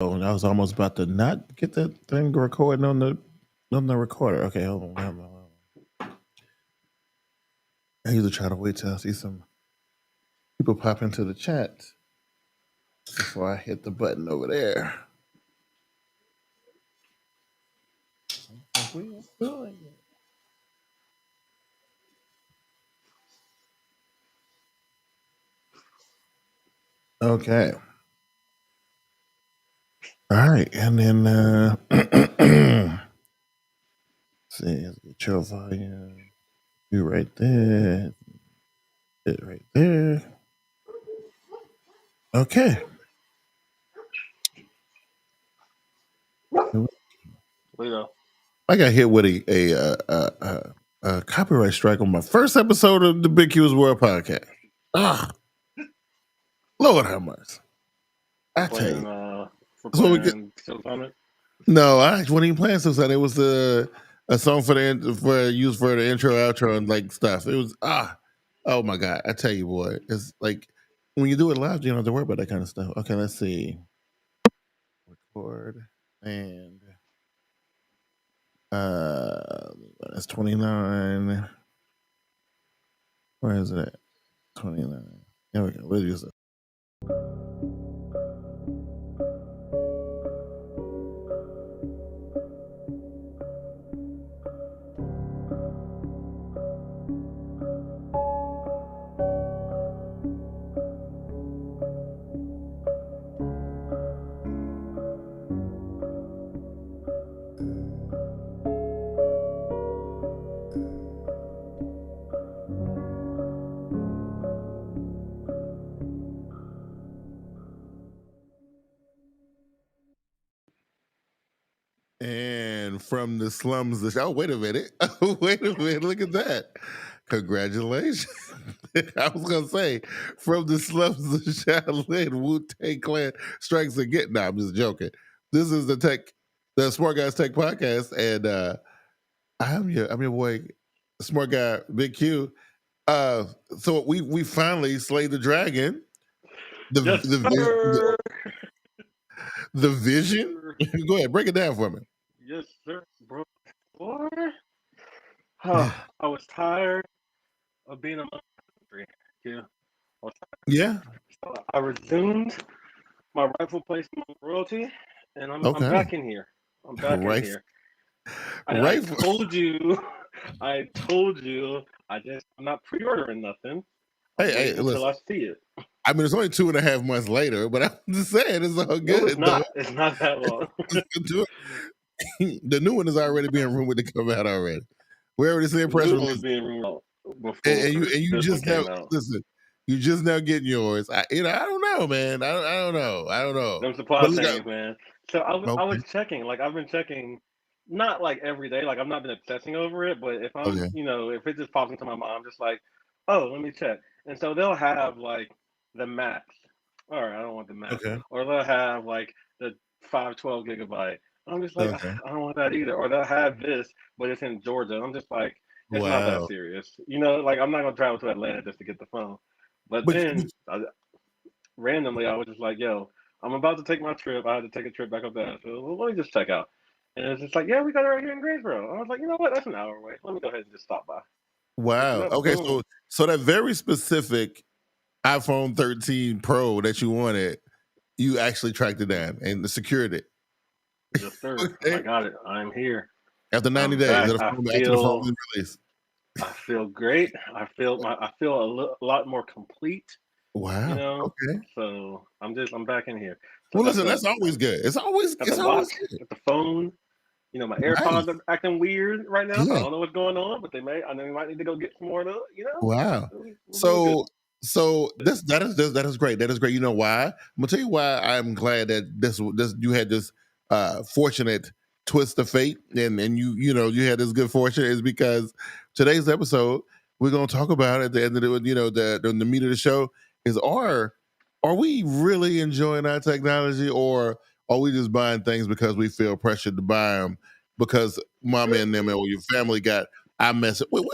Oh, and I was almost about to not get that thing recording on the recorder. Okay, hold on. I usually try to wait till I see some people pop into the chat before I hit the button over there. We are doing it. Okay. All right, and then see, let's get your volume. You right there. It right there. Okay. I got hit with a copyright strike on my first episode of the Big Q's World podcast. Ah, Lord have mercy. I tell you. So we get, no, I wasn't even playing Silk. It was a song for used for the intro, outro, and like stuff. It was oh my god! I tell you, boy, it's like when you do it live, you don't have to worry about that kind of stuff. Okay, let's see. Record and that's 29. Where is it at? 29. There we go. We'll use it. And from the slums, oh, wait a minute. Wait a minute. Look at that. Congratulations. I was going to say, from the slums of Shaolin, Wu-Tang Clan strikes again. No, I'm just joking. This is the SmartGuyz Tech Podcast. And I'm your boy, Smart Guy, Big Q. So we finally slayed the dragon. The vision. Go ahead, break it down for me. Yes, sir, bro. Boy, I was tired of being a country. Yeah. So I resumed my rightful place in royalty, and I'm back in here. I'm back in here. I told you. I'm not pre-ordering nothing. Hey, until I see it. I mean, it's only 2.5 months later, but I'm just saying it's all good. No, it's not. It's not that long. The new one is already being rumored to come out already. We already see a press release. And you just now listen. You just now getting yours. I don't know, man. I don't know. Them supply chains, man. So I was checking. Like I've been checking, not like every day. Like I've not been obsessing over it, but if I'm, if it just pops into my mind, I'm just like, oh, let me check. And so they'll have like the max. All right, I don't want the max. Okay. Or they'll have like the 512 gigabyte. I'm just like, I don't want that either. Or they'll have this, but it's in Georgia. I'm just like, it's not that serious. Like I'm not gonna travel to Atlanta just to get the phone. But then randomly, I was just like, yo, I'm about to take my trip. I had to take a trip back up there. So let me just check out. And it's just like, yeah, we got it right here in Greensboro. I was like, you know what? That's an hour away. Let me go ahead and just stop by. Wow. Okay, so that very specific iPhone 13 Pro that you wanted, you actually tracked it down and secured it. Yes, sir. Okay. I got it. I'm here. After 90 days, after the phone was released. I feel great. I feel a lot more complete. Wow. Okay. So I'm back in here. So well, listen, that's always good. It's always good. With the phone. My AirPods are acting weird right now. Yeah. So I don't know what's going on, but I know we might need to go get some more of those. Wow. So that is great. That is great. You know why? I'm gonna tell you why I'm glad that this you had this fortunate twist of fate and you had this good fortune is because today's episode we're gonna talk about at the end of the meat of the show is are we really enjoying our technology or are we just buying things because we feel pressured to buy them because mama and them or your family got our message? We'll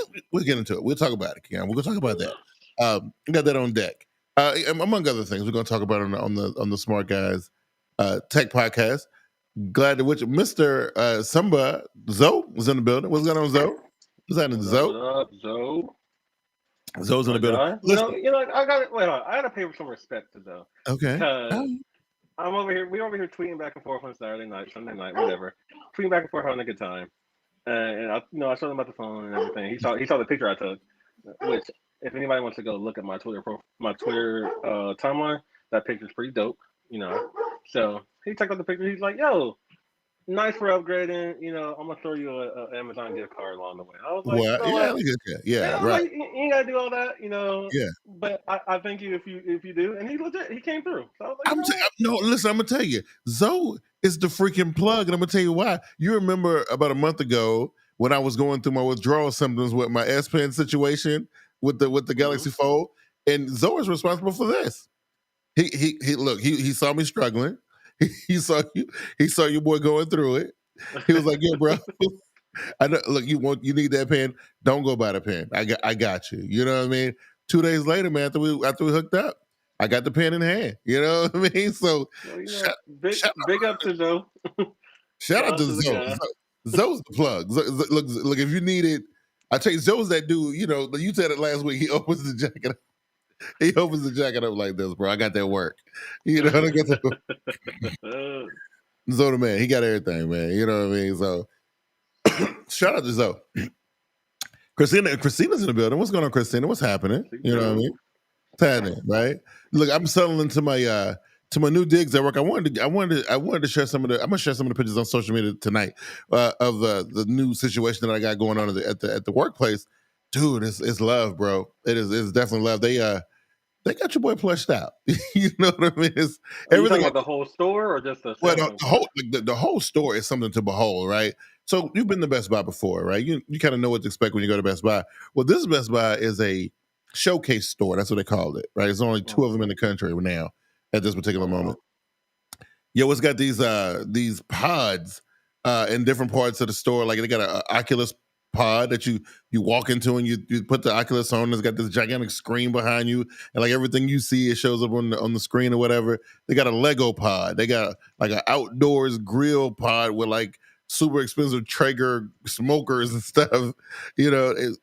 get into it. We'll talk about it, Karen. We're gonna talk about that. We got that on deck. Among other things, we're gonna talk about on the SmartGuyz tech podcast. Glad to Mr. Samba Zoe was in the building. What's going on, Zoe? What's happening, Zoe? What up, Zoe? Zoe's in the building. I got it. Wait, I gotta pay some respect to Zoe. Okay. Because I'm over here. We're over here tweeting back and forth on Saturday night, Sunday night, whatever. Tweeting back and forth, having a good time. And I showed him about the phone and everything. He saw the picture I took, which if anybody wants to go look at my Twitter timeline, that picture's pretty dope. So he checked out the picture. He's like, "Yo, nice for upgrading. I'm gonna throw you an Amazon gift card along the way." I was like, right. Like, you ain't gotta do all that, Yeah. But I thank you if you do. And he legit, he came through. So I was like, listen, I'm gonna tell you, Zoe is the freaking plug, and I'm gonna tell you why. You remember about a month ago when I was going through my withdrawal symptoms with my S Pen situation with the Galaxy Fold, and Zoe is responsible for this. He saw me struggling. He saw your boy going through it. He was like, "Yo, bro, I know. Look, you need that pen. Don't go buy the pen. I got you. You know what I mean." 2 days later, man, after we hooked up, I got the pen in hand. You know what I mean? So big up to Zoe. Shout out to Zoe. Zoe's the plug. Look, if you need it, I tell you, Zoe's that dude. You said it last week. He opens the jacket up. He opens the jacket up like this, bro. I got that work. I got that work. Zoe the man. He got everything, man. You know what I mean? So shout out to Zoe. Christina's in the building. What's going on, Christina? What's happening? You know what I mean? What's happening, right? Look, I'm settling to my new digs at work. I wanted to share some of the. I'm gonna share some of the pictures on social media tonight of the new situation that I got going on at the workplace. Dude, it's love, bro. It's definitely love. They got your boy plushed out. You know what I mean? It's everything. About the whole store or just the whole store is something to behold, right? So you've been to Best Buy before, right? You kind of know what to expect when you go to Best Buy. Well, this Best Buy is a showcase store. That's what they called it, right? There's only 2 of them in the country now at this particular moment. Yo, it's got these pods in different parts of the store. Like they got an Oculus pod that you walk into and you put the Oculus on. It's got this gigantic screen behind you, and like everything you see, it shows up on the screen or whatever. They got a Lego pod. They got like an outdoors grill pod with like super expensive Traeger smokers and stuff. It's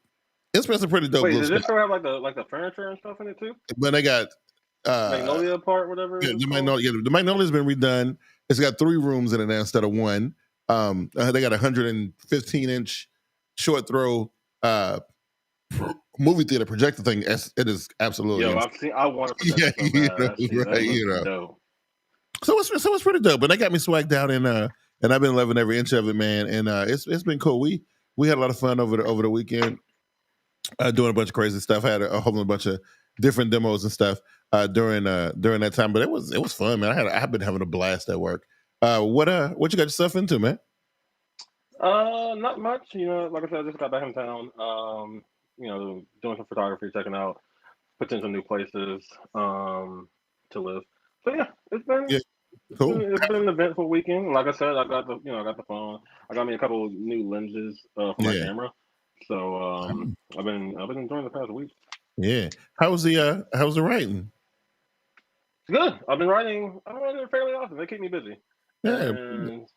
pretty dope. Wait, does this store have like the furniture and stuff in it too? But they got Magnolia part, whatever. Yeah, the Magnolia's been redone. It's got 3 rooms in it now instead of 1. They got a 115-inch short throw movie theater projector thing. It is absolutely. Yo, I want to. So it's pretty dope. But they got me swagged out and I've been loving every inch of it, man. And it's been cool. We had a lot of fun over the weekend, doing a bunch of crazy stuff. I had a whole bunch of different demos and stuff during that time. But it was fun, man. I've been having a blast at work. What you got yourself into, man? Not much. Like I said, I just got back in town. Doing some photography, checking out potential new places to live. So yeah, it's been cool. It's been an eventful weekend. Like I said, I got the phone. I got me a couple of new lenses for my camera. So I've been enjoying the past week. Yeah. How's the writing? It's good. I've been writing fairly often. They keep me busy. Yeah. And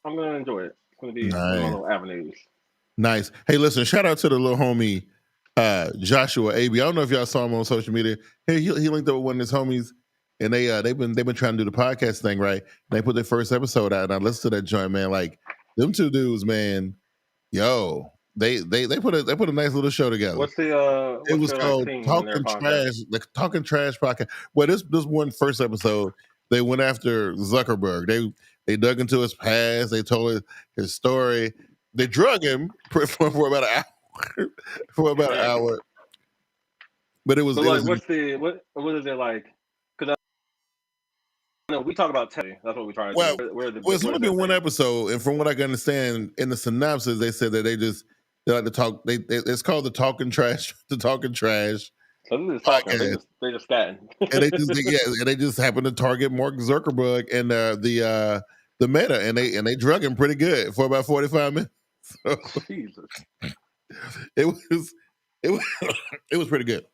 I'm gonna enjoy it. It's gonna be little avenues. Nice. Hey, listen, shout out to the little homie Joshua AB. I don't know if y'all saw him on social media. Hey, he linked up with one of his homies, and they've been trying to do the podcast thing, right? They put their first episode out, and I listened to that joint, man. Like them 2 dudes, man. Yo, they put a nice little show together. What's the it was called Talking Trash, the Talking Trash Podcast. Well, this one first episode, they went after Zuckerberg. They dug into his past. They told his story. They drug him for about an hour. But it was. But what is it like? Because we talk about Teddy. That's what we try to do. It's only been 1 episode, and from what I can understand, in the synopsis, they said that they like to talk. It's called the Talking Trash. The Talking Trash. So they're just talking. They just scatting. And they just happened to target Mark Zuckerberg and the Meta, and they drug him pretty good for about 45 minutes. So, Jesus. It was pretty good.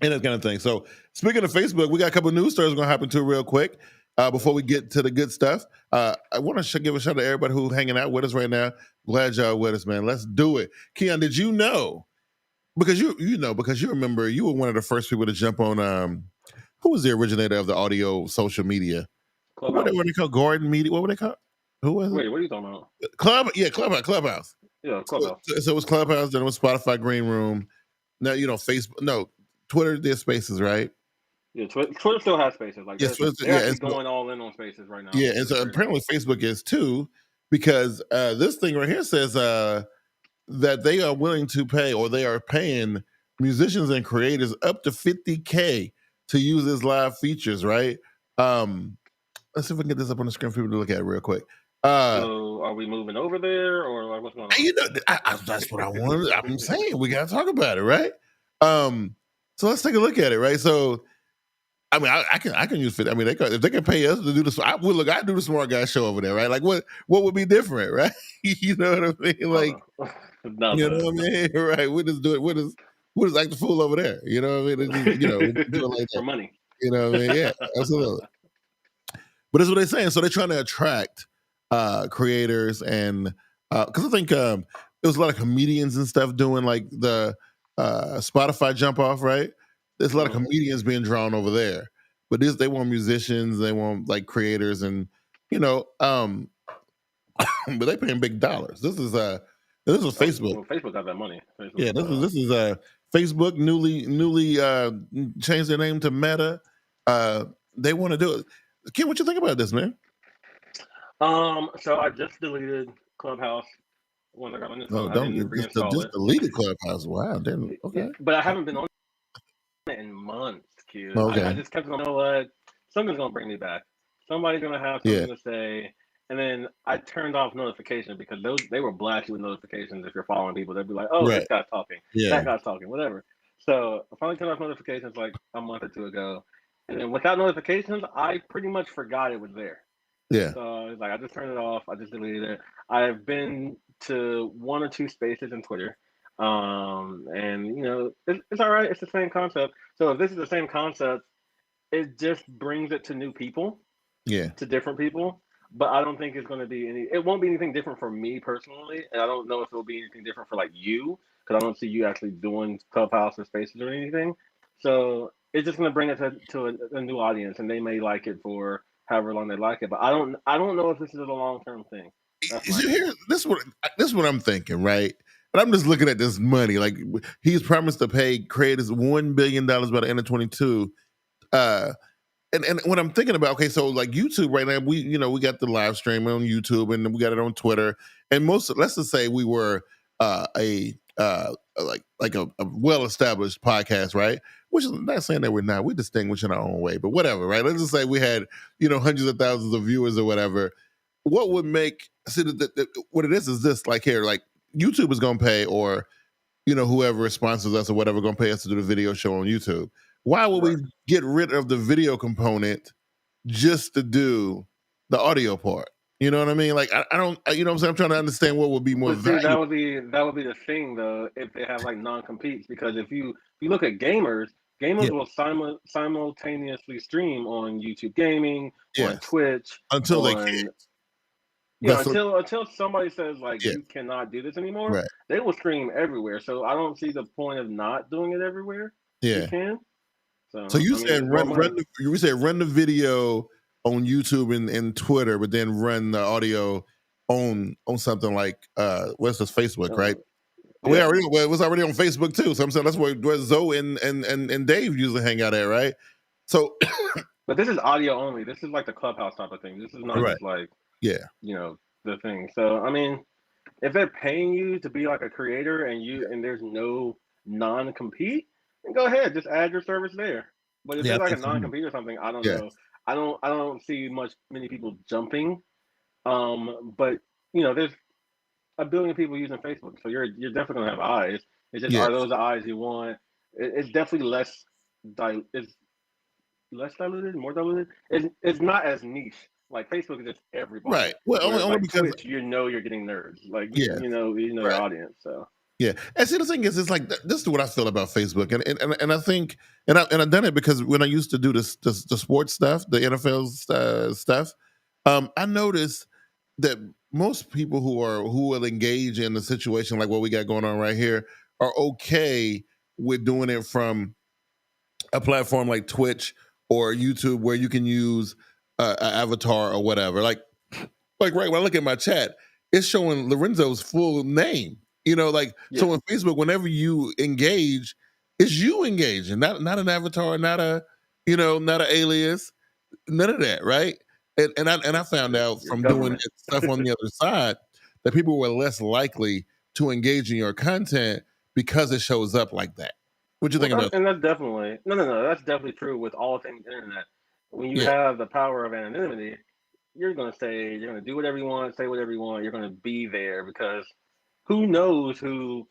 And that kind of thing. So speaking of Facebook, we got a couple of news stories we're gonna hop into real quick. Before we get to the good stuff, I want to give a shout out to everybody who's hanging out with us right now. Glad y'all with us, man. Let's do it. Keon, did you know? Because you remember you were one of the first people to jump on. Who was the originator of the audio social media? What were they called? Gordon Media. What were they called? Who was it? Wait, what are you talking about? Clubhouse. Yeah, Clubhouse. So it was Clubhouse, then it was Spotify Green Room. Now, Facebook. No, Twitter did Spaces, right? Yeah, Twitter still has Spaces. Like, they're actually going all in on Spaces right now. Yeah, and so apparently Facebook is too, because this thing right here says that they are willing to pay, or they are paying musicians and creators up to $50K to use this live features, right? Let's see if we can get this up on the screen for people to look at it real quick. So are we moving over there, or like what's going on? That's what I wanted. I'm saying we got to talk about it, right? So let's take a look at it, right? So, I mean, I can use it. I mean, if they can pay us to do this, I do the SmartGuyz show over there, right? Like, what would be different, right? You know what I mean? Like, you know what I mean, right? We just do it. We'll just act the fool over there. You know what I mean? Just, we do it like that for money. You know what I mean? Yeah, absolutely. But that's what they're saying. So they're trying to attract creators, and because I think there was a lot of comedians and stuff doing like the Spotify jump off, right? There's a lot of comedians being drawn over there, but they want musicians, they want like creators, and but they paying big dollars. This is Facebook. Well, Facebook got that money. Yeah, this is Facebook newly changed their name to Meta. They want to do it. Kim, what you think about this, man? So I just deleted Clubhouse when I got on this. Just deleted Clubhouse. Wow, damn. Okay. But I haven't been on it in months, Q. Okay. I just kept going, you know what? Something's gonna bring me back. Somebody's gonna have something to say. And then I turned off notifications because they were blasting with notifications. If you're following people, they'd be like, "Oh, this guy's talking. That guy's talking. Whatever." So I finally turned off notifications like a month or two ago. And then without notifications, I pretty much forgot it was there. Yeah. So it's like I just turned it off. I just deleted it. I've been to one or two spaces in Twitter. And it's all right. It's the same concept. So if this is the same concept, it just brings it to new people. Yeah. To different people. But I don't think it's going to be it won't be anything different for me personally. And I don't know if it'll be anything different for like you, because I don't see you actually doing Clubhouse or spaces or anything. So it's just going to bring it to a new audience, and they may like it for however long they like it. But I don't know if this is a long-term thing. This is what I'm thinking, right? And I'm just looking at this money. Like, he's promised to pay creators $1 billion by the end of 2022. And when I'm thinking about, okay, so like YouTube right now, we got the live stream on YouTube, and we got it on Twitter, and let's just say we were a well-established podcast, right? Which is not saying that we're not. We're distinguished in our own way, but whatever, right? Let's just say we had hundreds of thousands of viewers or whatever. What would make what it is this, like, here, like, YouTube is going to pay, or whoever sponsors us or whatever going to pay us to do the video show on YouTube. Why would we get rid of the video component just to do the audio part? You know what I mean? Like, I don't. You know what I'm saying? I'm trying to understand what would be more valuable. That would be the thing, though, if they have like non-competes. Because if you look at gamers will simultaneously stream on YouTube Gaming, on Twitch, until they can't. Yeah, until somebody says like you cannot do this anymore, they will stream everywhere. So I don't see the point of not doing it everywhere. Yeah, you can. So you said run the video on YouTube and Twitter, but then run the audio on something like what's this, Facebook, right? Yeah. It was already on Facebook too. So I'm saying that's where Zoe and Dave usually hang out at, right? So, but this is audio only. This is like the Clubhouse type of thing. This is not just like the thing. So I mean, if they're paying you to be like a creator and there's no non-compete, then go ahead, just add your service there. But if it's like a non-compete or something, I don't know. I don't see many people jumping. But there's a billion people using Facebook, so you're definitely gonna have eyes. It's just are those the eyes you want? It's definitely less diluted, more diluted. It's not as niche. Like Facebook is just everybody, right? Well, only like because Twitch, you're getting nerds, like you know your audience. So Yeah, and see the thing is, it's like this is what I feel about Facebook, and I think, and I've done it because when I used to do the sports stuff, the NFL stuff, I noticed that most people who will engage in a situation like what we got going on right here are okay with doing it from a platform like Twitch or YouTube where you can use an avatar or whatever. Like right when I look at my chat, it's showing Lorenzo's full name. So on Facebook, whenever you engage, it's you engaging, not an avatar, not not an alias, none of that, right? And I found out from doing stuff on the other side that people were less likely to engage in your content because it shows up like that. What you think about that? And that's definitely no. That's definitely true with all things internet. When you have the power of anonymity, you're gonna do whatever you want, say whatever you want. You're gonna be there because who knows who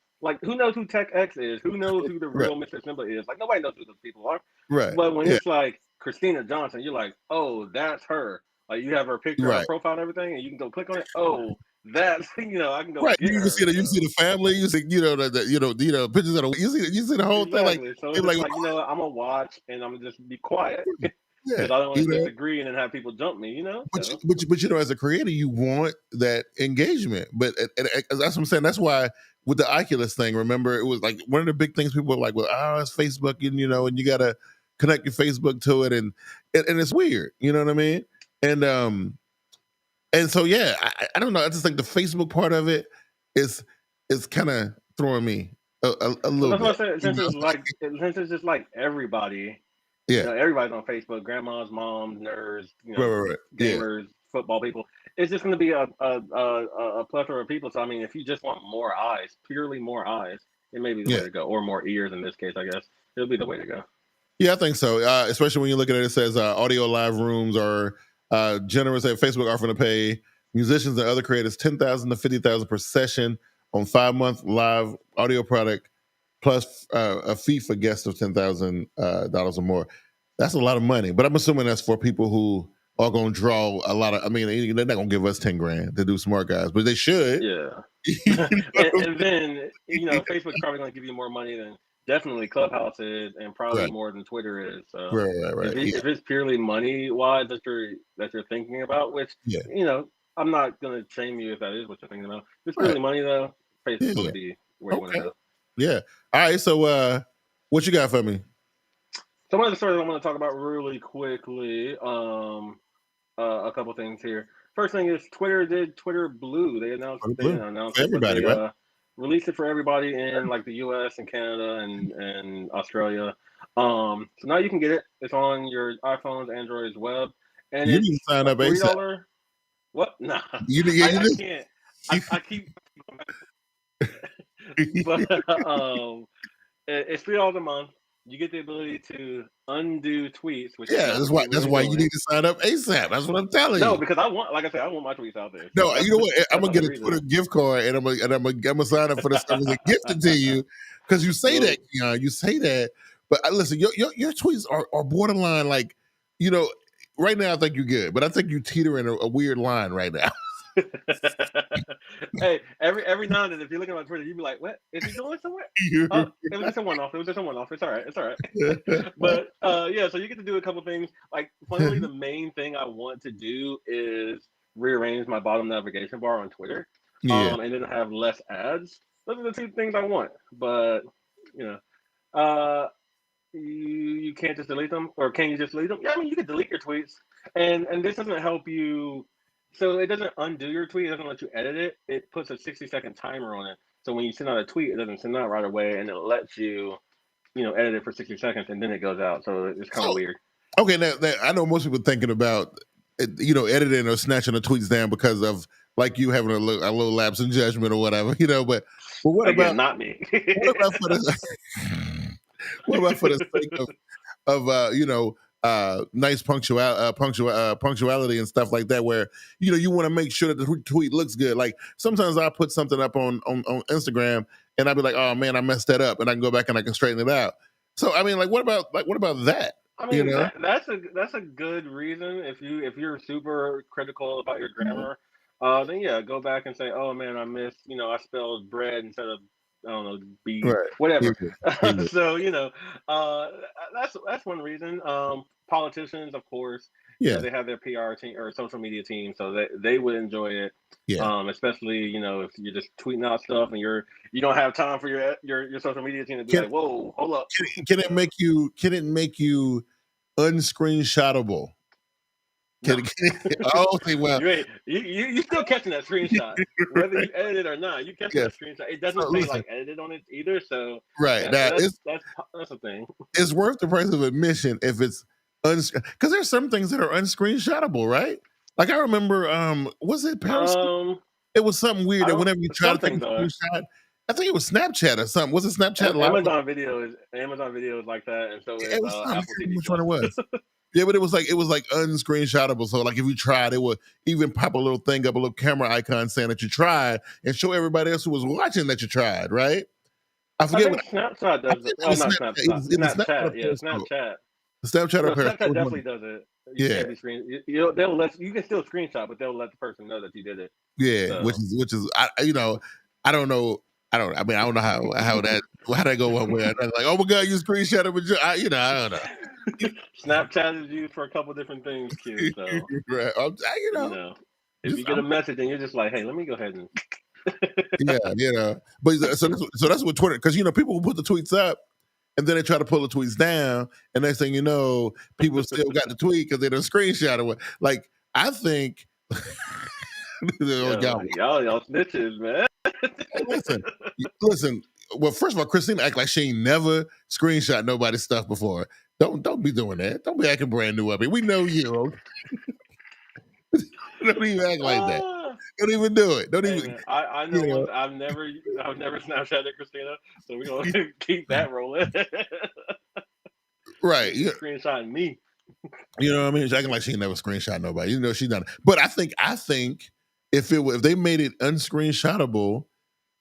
Tech X is? Who knows who the real Mr. Simba is? Like nobody knows who those people are. Right. But when it's like Christina Johnson, you're like, oh, that's her. Like you have her picture, her profile, and everything, and you can go click on it. Oh, that's I can go. Right. You can see you see the family. You see the pictures of you see the whole thing. Like so it's like I'm gonna watch and I'm gonna just be quiet. Because I don't want to disagree and then have people jump me, But as a creator, you want that engagement. But that's what I'm saying. That's why with the Oculus thing, remember, it was like one of the big things people were like, well, it's Facebook, and you got to connect your Facebook to it, and it's weird. You know what I mean? And so I don't know. I just think the Facebook part of it is kind of throwing me a little. That's what I said. Since it's just like everybody. Yeah, everybody's on Facebook. Grandmas, moms, nerds, right. gamers, football people. It's just going to be a plethora of people. So I mean, if you just want more eyes, purely more eyes, it may be the way to go, or more ears in this case. I guess it'll be the way to go. Yeah, I think so. Especially when you look at it, it says audio live rooms are generous at Facebook offering to pay musicians and other creators $10,000 to $50,000 per session on 5-month live audio product, plus a fee for guests of $10,000 or more. That's a lot of money, but I'm assuming that's for people who are going to draw a lot of. I mean, they're not going to give us $10,000 to do SmartGuyz, but they should. Yeah. and then Facebook's probably going to give you more money than definitely Clubhouse is, and probably more than Twitter is. So right. If it's purely money wise that you're thinking about, which I'm not going to shame you if that is what you're thinking about. If it's purely money though, Facebook will be where you want to go. Yeah. All right. So, what you got for me? So one of the stories I want to talk about really quickly. A couple things here. First thing is Twitter Blue. They announced everybody, right? Released it for everybody in like the U.S. and Canada and Australia. So now you can get it. It's on your iPhones, Androids, web, and you need to sign up $3. What? Nah, I can't. I keep. But it's $3 a month. You get the ability to undo tweets. Which that's why you need to sign up ASAP. That's what I'm telling you. No, because I want my tweets out there. No, you know what? I'm gonna get a Twitter gift card and I'm gonna sign up for the stuff as a gift to you because you say that, Keon. You say that, but listen, your tweets are borderline like, right now I think you're good, but I think you teeter in a weird line right now. Hey, every now and then, if you're looking at my Twitter, you'd be like, "What is he going somewhere?" It was just a one-off. It's all right. But so you get to do a couple things. Like, funnily, the main thing I want to do is rearrange my bottom navigation bar on Twitter, and then have less ads. Those are the two things I want. But you can't just delete them, or can you just delete them? Yeah, I mean, you can delete your tweets, and this doesn't help you. So it doesn't undo your tweet. It doesn't let you edit it. It puts a 60-second timer on it. So when you send out a tweet, it doesn't send out right away, and it lets you, edit it for 60 seconds, and then it goes out. So it's kind of weird. Okay, now I know most people thinking about, editing or snatching the tweets down because of like you having a little lapse in judgment or whatever, But what about not me? What about for the sake of nice punctuality and stuff like that, where you want to make sure that the tweet looks good. Like sometimes I put something up on Instagram and I'll be like, oh man, I messed that up, and I can go back and I can straighten it out. So I mean, what about that? I mean, that's a good reason. If you're super critical about your grammar, then go back and say, oh man, I missed, I spelled bread instead of I don't know, be whatever. Yeah. So that's one reason. Politicians, of course, they have their PR team or social media team, so they would enjoy it. Yeah. Especially if you're just tweeting out stuff and you don't have time for your social media team to be like, whoa, hold up. Can it make you unscreenshotable? No. Oh, okay, well, you still catching that screenshot, whether you edit it or not. You catching that screenshot. It doesn't say like edited on it either. So now that's a thing. It's worth the price of admission if it's because there's some things that are unscreenshotable, right? Like I remember, was it Periscope? It was something weird that whenever you try to take a screenshot, I think it was Snapchat or something. Was it Snapchat Live? Amazon Video is like that, and so it was Apple TV. Which one it was? Yeah, but it was like unscreenshotable. So like if you tried, it would even pop a little thing up, a little camera icon saying that you tried, and show everybody else who was watching that you tried, right? I forget what Snapchat does it. Well, not Snapchat. Snapchat, yeah, Snapchat. Snapchat or Snapchat definitely does it. You can't be they'll let you can still screenshot, but they'll let the person know that you did it. Yeah, so. which is I don't know. I don't know how that go one way. I'm like, oh my god, you screenshot it, but I don't know. Snapchat is used for a couple different things, Q. So right. if you get a message and you're just like, hey, let me go ahead and but so that's what Twitter, because people will put the tweets up and then they try to pull the tweets down, and next thing you know, people still got the tweet because they don't screenshot it. Like I think. Y'all snitches, man. Listen. Well, first of all, Christina act like she ain't never screenshot nobody's stuff before. Don't be doing that. Don't be acting brand new up here. We know you. Don't even act like that. Don't even do it. Don't even. I know. I've never Snapchatted Christina, so we're gonna keep that rolling. Right. She's screenshotting me. You know what I mean? She's acting like she never screenshot nobody. She's not. But I think if they made it unscreenshotable,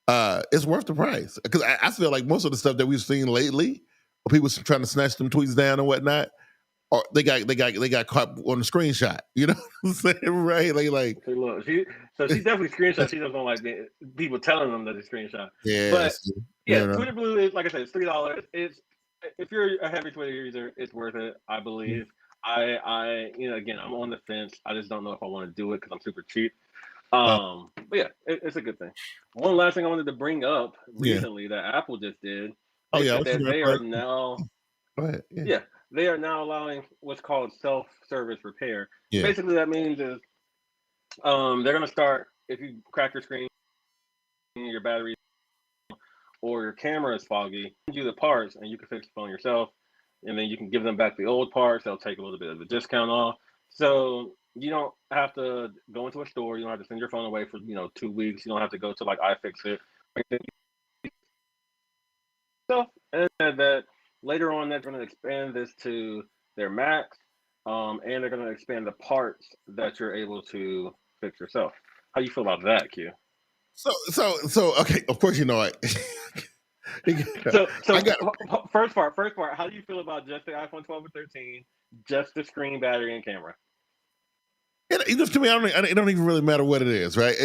it's worth the price. Because I feel like most of the stuff that we've seen lately, people trying to snatch them tweets down and whatnot, or they got caught on the screenshot. You know what I'm saying? Right? Like look, she definitely screenshot. She doesn't like people telling them that they screenshot. Yeah. But Twitter Blue is, like I said, it's $3. It's, if you're a heavy Twitter user, it's worth it, I believe. I again, I'm on the fence. I just don't know if I want to do it because I'm super cheap. But yeah, it's a good thing. One last thing I wanted to bring up recently that Apple just did. They are now. Go ahead. They are now allowing what's called self-service repair. Yeah. Basically, that means is they're going to start, if you crack your screen, your battery, or your camera is foggy, send you the parts and you can fix the phone yourself. And then you can give them back the old parts. They'll take a little bit of the discount off. So you don't have to go into a store. You don't have to send your phone away for 2 weeks. You don't have to go to like iFixit. And that later on, they're going to expand this to their Macs, and they're going to expand the parts that you're able to fix yourself. How do you feel about that, Q? So okay. Of course, First part. How do you feel about just the iPhone 12 or 13, just the screen, battery, and camera? To me, it don't even really matter what it is, right?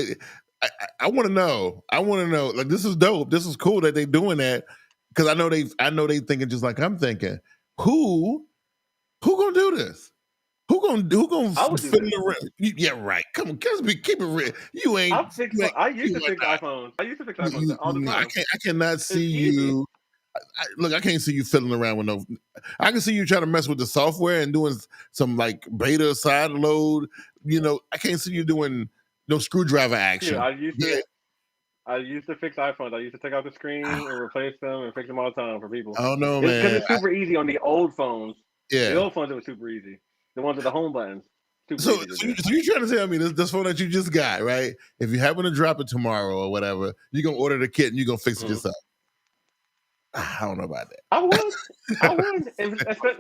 I want to know. Like, this is dope. This is cool that they're doing that, because I know they thinking just like I'm thinking. Who gonna do this? Who gonna fiddle around? Yeah, right. Come on, keep it real. You ain't. I used to fix iPhones all the time. I cannot see you. Look, I can't see you fiddling around with no. I can see you trying to mess with the software and doing some like beta side load. I can't see you doing no screwdriver action. Yeah, I used to fix iPhones. I used to take out the screen and replace them and fix them all the time for people. Oh no, man! Because it's super easy on the old phones. Yeah, the old phones, it was super easy. The ones with the home buttons. So you're trying to tell me this phone that you just got, right? If you happen to drop it tomorrow or whatever, you're gonna order the kit and you're gonna fix it yourself. I don't know about that. I would.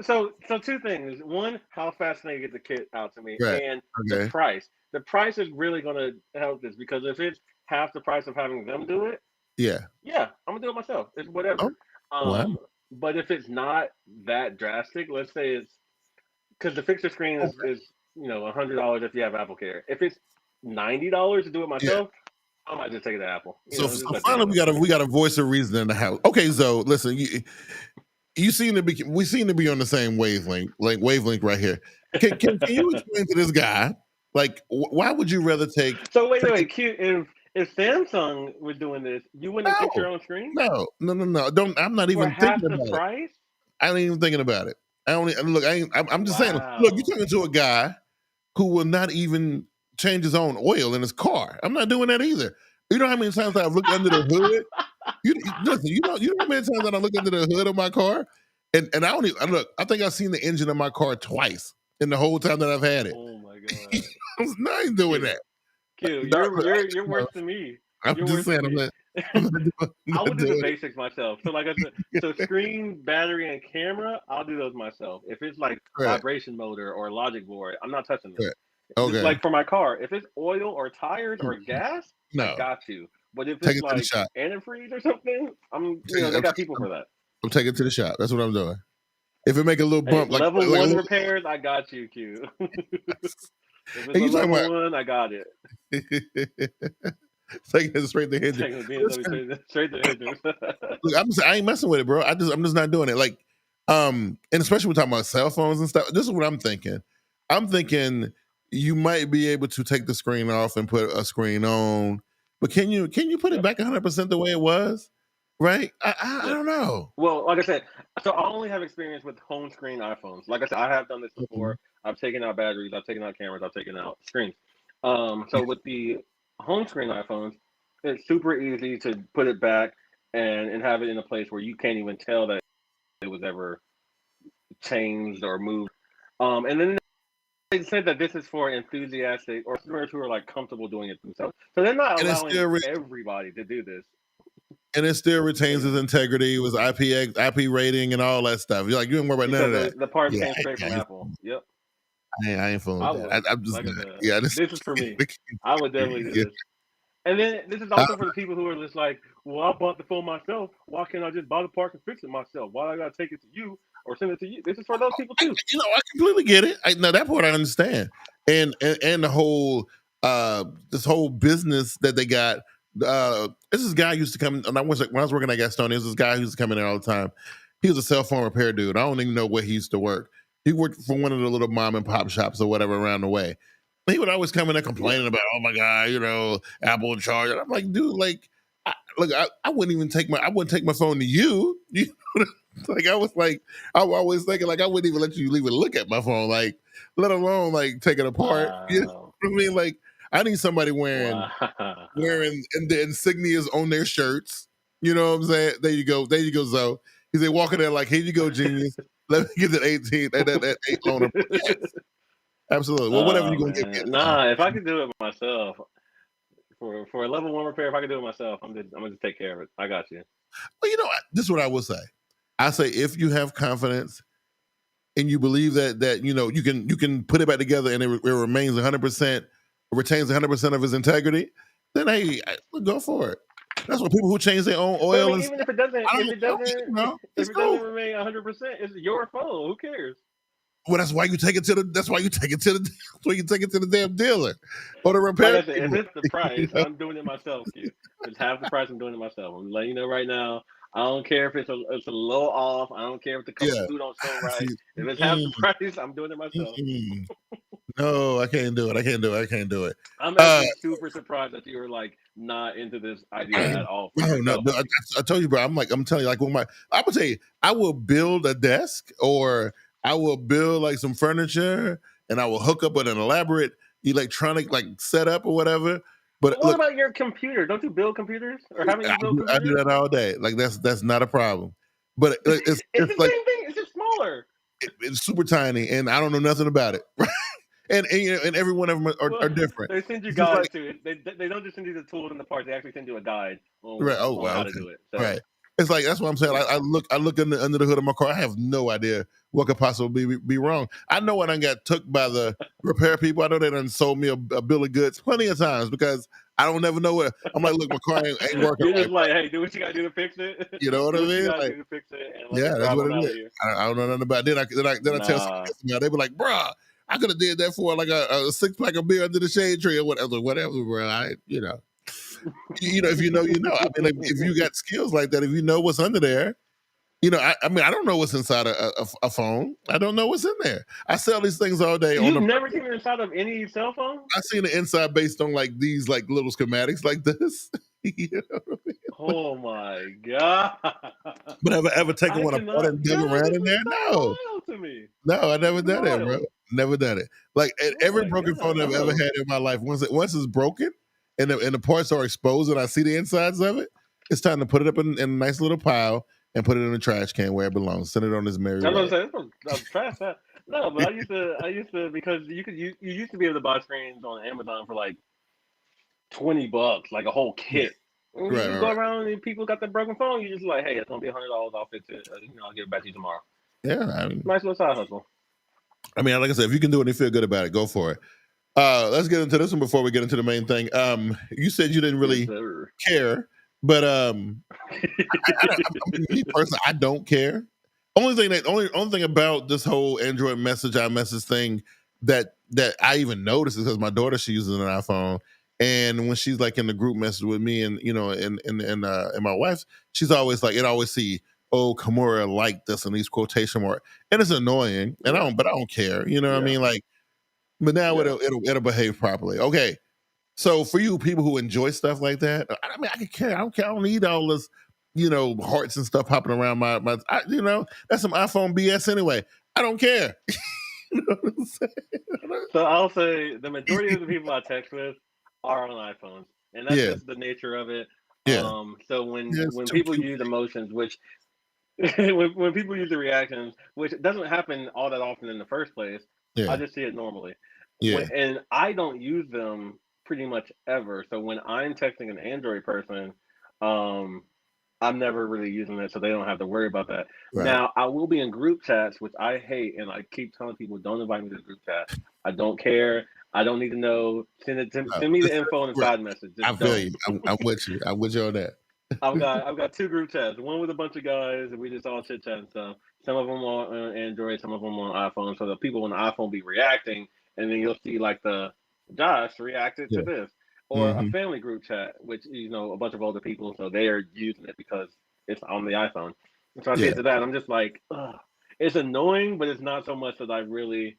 So two things. One, how fast can they get the kit out to me? Right. And the price. The price is really going to help this, because if it's half the price of having them do it, yeah, I'm gonna do it myself. It's whatever. Wow. But if it's not that drastic, let's say it's because the fixer screen is $100 if you have Apple Care. If it's $90 to do it myself, I might just take the Apple. So finally, we got a voice of reason in the house. Okay, so listen, we seem to be on the same wavelength right here. Can you explain to this guy, like, why would you rather take? So wait, Q. If Samsung was doing this, you wouldn't fix your own screen? No. Don't. I'm not even half thinking the about price. I ain't even thinking about it. I'm just saying. Look, you're talking to a guy who will not even change his own oil in his car. I'm not doing that either. You know how many times I've looked under the hood? Listen, you know how many times I look under the hood of my car, and I don't even look. I think I've seen the engine of my car twice in the whole time that I've had it. Oh my god! I ain't doing that. Q, you're worse than me. I'm just saying. I would do the basics myself. So like I said, screen, battery, and camera, I'll do those myself. If it's like vibration motor or logic board, I'm not touching them. Okay. Just like for my car, if it's oil or tires or gas, I got you. But if it's like antifreeze or something, they got people for that. I'm taking it to the shop. That's what I'm doing. If it make a little bump, like level one repairs, I got you, Q. If it's level one, I got it. Taking it straight to Hendrix. Straight to Hendrix. Look, I ain't messing with it, bro. I'm just not doing it. Like, and especially when we're talking about cell phones and stuff. This is what I'm thinking. I'm thinking you might be able to take the screen off and put a screen on, but can you put it back 100% the way it was? Right? I don't know. Well, like I said, so I only have experience with home screen iPhones. Like I said, I have done this before. Mm-hmm. I've taken out batteries, I've taken out cameras, I've taken out screens. So with the home screen iPhones, it's super easy to put it back and have it in a place where you can't even tell that it was ever changed or moved. And then they said that this is for enthusiastic or customers who are like comfortable doing it themselves. So they're not allowing everybody to do this. And it still retains its integrity. It was IP rating and all that stuff. You're like, you don't worry about none of that. The parts came straight from Apple. Yep. I ain't fooling with that. I'm just this is for me. I would definitely do this. And then this is also for the people who are just like, well, I bought the phone myself. Why can't I just buy the part and fix it myself? Why do I gotta take it to you or send it to you? This is for those people too. I completely get it. Now that part I understand. And the whole this whole business that they got. This guy used to come. When I was working at Gastonia, there was this guy who used to come in there all the time. He was a cell phone repair dude. I don't even know where he used to work. He worked for one of the little mom and pop shops or whatever around the way. He would always come in there complaining about, oh my god, Apple charge. I'm like, dude, like, I wouldn't even take my phone to you. Like I was always thinking like I wouldn't even let you even look at my phone, like, let alone like take it apart. Wow. You know what I mean? Like, I need somebody wearing the insignias on their shirts. You know what I'm saying? There you go, Zoe. He said, walking there like, here you go, genius. Let me get that 18, that 8 loaner. Yes. Absolutely. Well, whatever you're gonna get. Nah, if I could do it myself, for a level 1 repair, if I could do it myself, I'm gonna just take care of it. I got you. Well, this is what I will say. I say if you have confidence and you believe that you can put it back together and it remains 100%. Retains 100% of his integrity, then hey, go for it. That's what people who change their own oil. But even if it doesn't remain 100%, it's your phone. Who cares? Well, that's why you take it to the damn dealer or the repair. Like I said, if it's the price, I'm doing it myself. If it's half the price, I'm doing it myself. I'm letting you know right now. I don't care if it's a little off. I don't care if the color blue don't show right. If it's half the price, I'm doing it myself. No, I can't do it. I'm actually super surprised that you were like not into this idea at all. No, I told you, bro. I'm telling you, like I would say I will build a desk or I will build like some furniture and I will hook up with an elaborate electronic like setup or whatever. But what about your computer? Don't you build computers? Or haven't you built computers? I do that all day. Like that's not a problem. But it's the same thing. It's just smaller. It's super tiny, and I don't know nothing about it. And every one of them are different. They send you guides to it. They don't just send you the tools and the parts. They actually send you a guide on how to do it. So. Right. It's like that's what I'm saying. I look under the hood of my car. I have no idea what could possibly be wrong. I know I done got took by the repair people. I know they done sold me a bill of goods plenty of times because I don't never know what. I'm like, look, my car ain't working. You're just like, hey, do what you gotta do to fix it. You know what I mean? You gotta do to fix it. And that's what it is. I don't know nothing about it. Then I tell somebody, they be like, bruh, I could have did that for like a 6-pack of beer under the shade tree or whatever, bro. If you know, you know. I mean, like, if you got skills like that, if you know what's under there, I mean, I don't know what's inside a phone. I don't know what's in there. I sell these things all day. You've never seen the inside of any cell phone? I've seen the inside based on like these like little schematics like this. You know what I mean? Oh my god! But have I ever taken one apart and dug around in there? No. To me. No, I never done it, bro. Never done it. Like every broken phone I've ever had in my life, once it's broken and the parts are exposed and I see the insides of it, it's time to put it up in a nice little pile and put it in the trash can where it belongs. Send it on this merry way. I was gonna say trash that. No, but I used to because you used to be able to buy screens on Amazon for like $20, like a whole kit. When you go around and people got the broken phone, you just like, hey, it's gonna be $100. I'll fix it. I'll give it back to you tomorrow. Yeah, nice little side hustle. I mean, like I said, if you can do it and you feel good about it, go for it. Let's get into this one before we get into the main thing. You said you didn't really care, but me personally, I don't care. Only thing about this whole Android iMessage thing that I even notice is because my daughter, she uses an iPhone, and when she's like in the group message with me and and my wife, she's always like, it always see, oh, Kimura liked this and these quotation marks, and it's annoying, and I don't care, you know what I mean? Like, but now it'll behave properly. Okay, so for you people who enjoy stuff like that, I mean, I can care. I don't care. I don't need all this, hearts and stuff popping around my that's some iPhone BS anyway. I don't care. You know what I'm saying? So I'll say the majority of the people I text with are on iPhones, and that's just the nature of it. Yeah. So when people use emotions, which when people use the reactions, which doesn't happen all that often in the first place, I just see it normally. Yeah. And I don't use them pretty much ever. So when I'm texting an Android person, I'm never really using it, so they don't have to worry about that. Right. Now, I will be in group chats, which I hate, and I keep telling people, don't invite me to the group chat. I don't care. I don't need to know. Send me the info in the side message. I feel you. I'm with you. I'm with you on that. I've got two group chats. One with a bunch of guys, and we just all chit chat and stuff. Some of them on Android, some of them on iPhone. So the people on the iPhone be reacting, and then you'll see like the Josh reacted to this. Or a family group chat, which, a bunch of older people, so they are using it because it's on the iPhone. And so I get to that, and I'm just like, ugh. It's annoying, but it's not so much that I really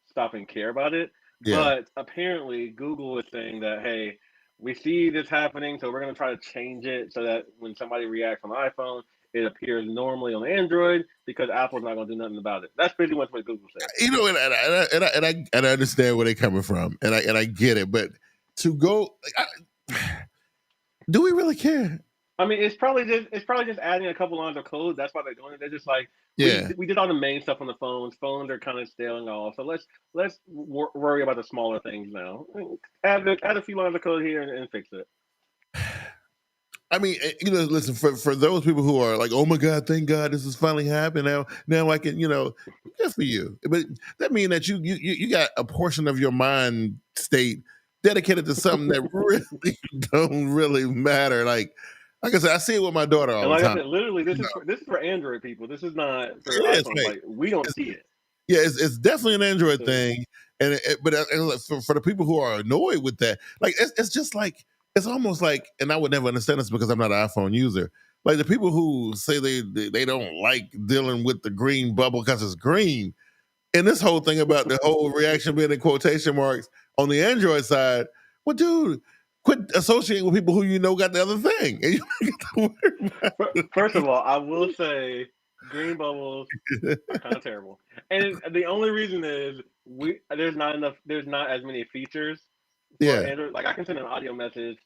stop and care about it. Yeah. But apparently Google is saying that, hey, we see this happening, so we're going to try to change it so that when somebody reacts on the iPhone, it appears normally on Android because Apple's not going to do nothing about it. That's pretty much what Google said. And I understand where they're coming from, and I get it, but to go, do we really care? I mean, it's probably just adding a couple lines of code. That's why they're doing it. They're just like, we did all the main stuff on the phones. Phones are kind of staling off. So let's worry about the smaller things now. Add a few lines of code here and fix it. I mean, listen, for those people who are like, oh my God, thank God this is finally happening now I can, good for you. But that means that you got a portion of your mind state dedicated to something that really don't really matter. Like I said, I see it with my daughter all the time. I said, literally, this is for Android people. This is not for iPhone. Like, we don't see it. Yeah, it's definitely an Android thing, but for the people who are annoyed with that, like it's just like it's almost like, and I would never understand this because I'm not an iPhone user. Like the people who say they don't like dealing with the green bubble because it's green, and this whole thing about the whole reaction being in quotation marks on the Android side. Well, dude, quit associating with people who got the other thing. And you First of all, I will say green bubbles are kind of terrible, and the only reason is there's not as many features. Android. Like I can send an audio message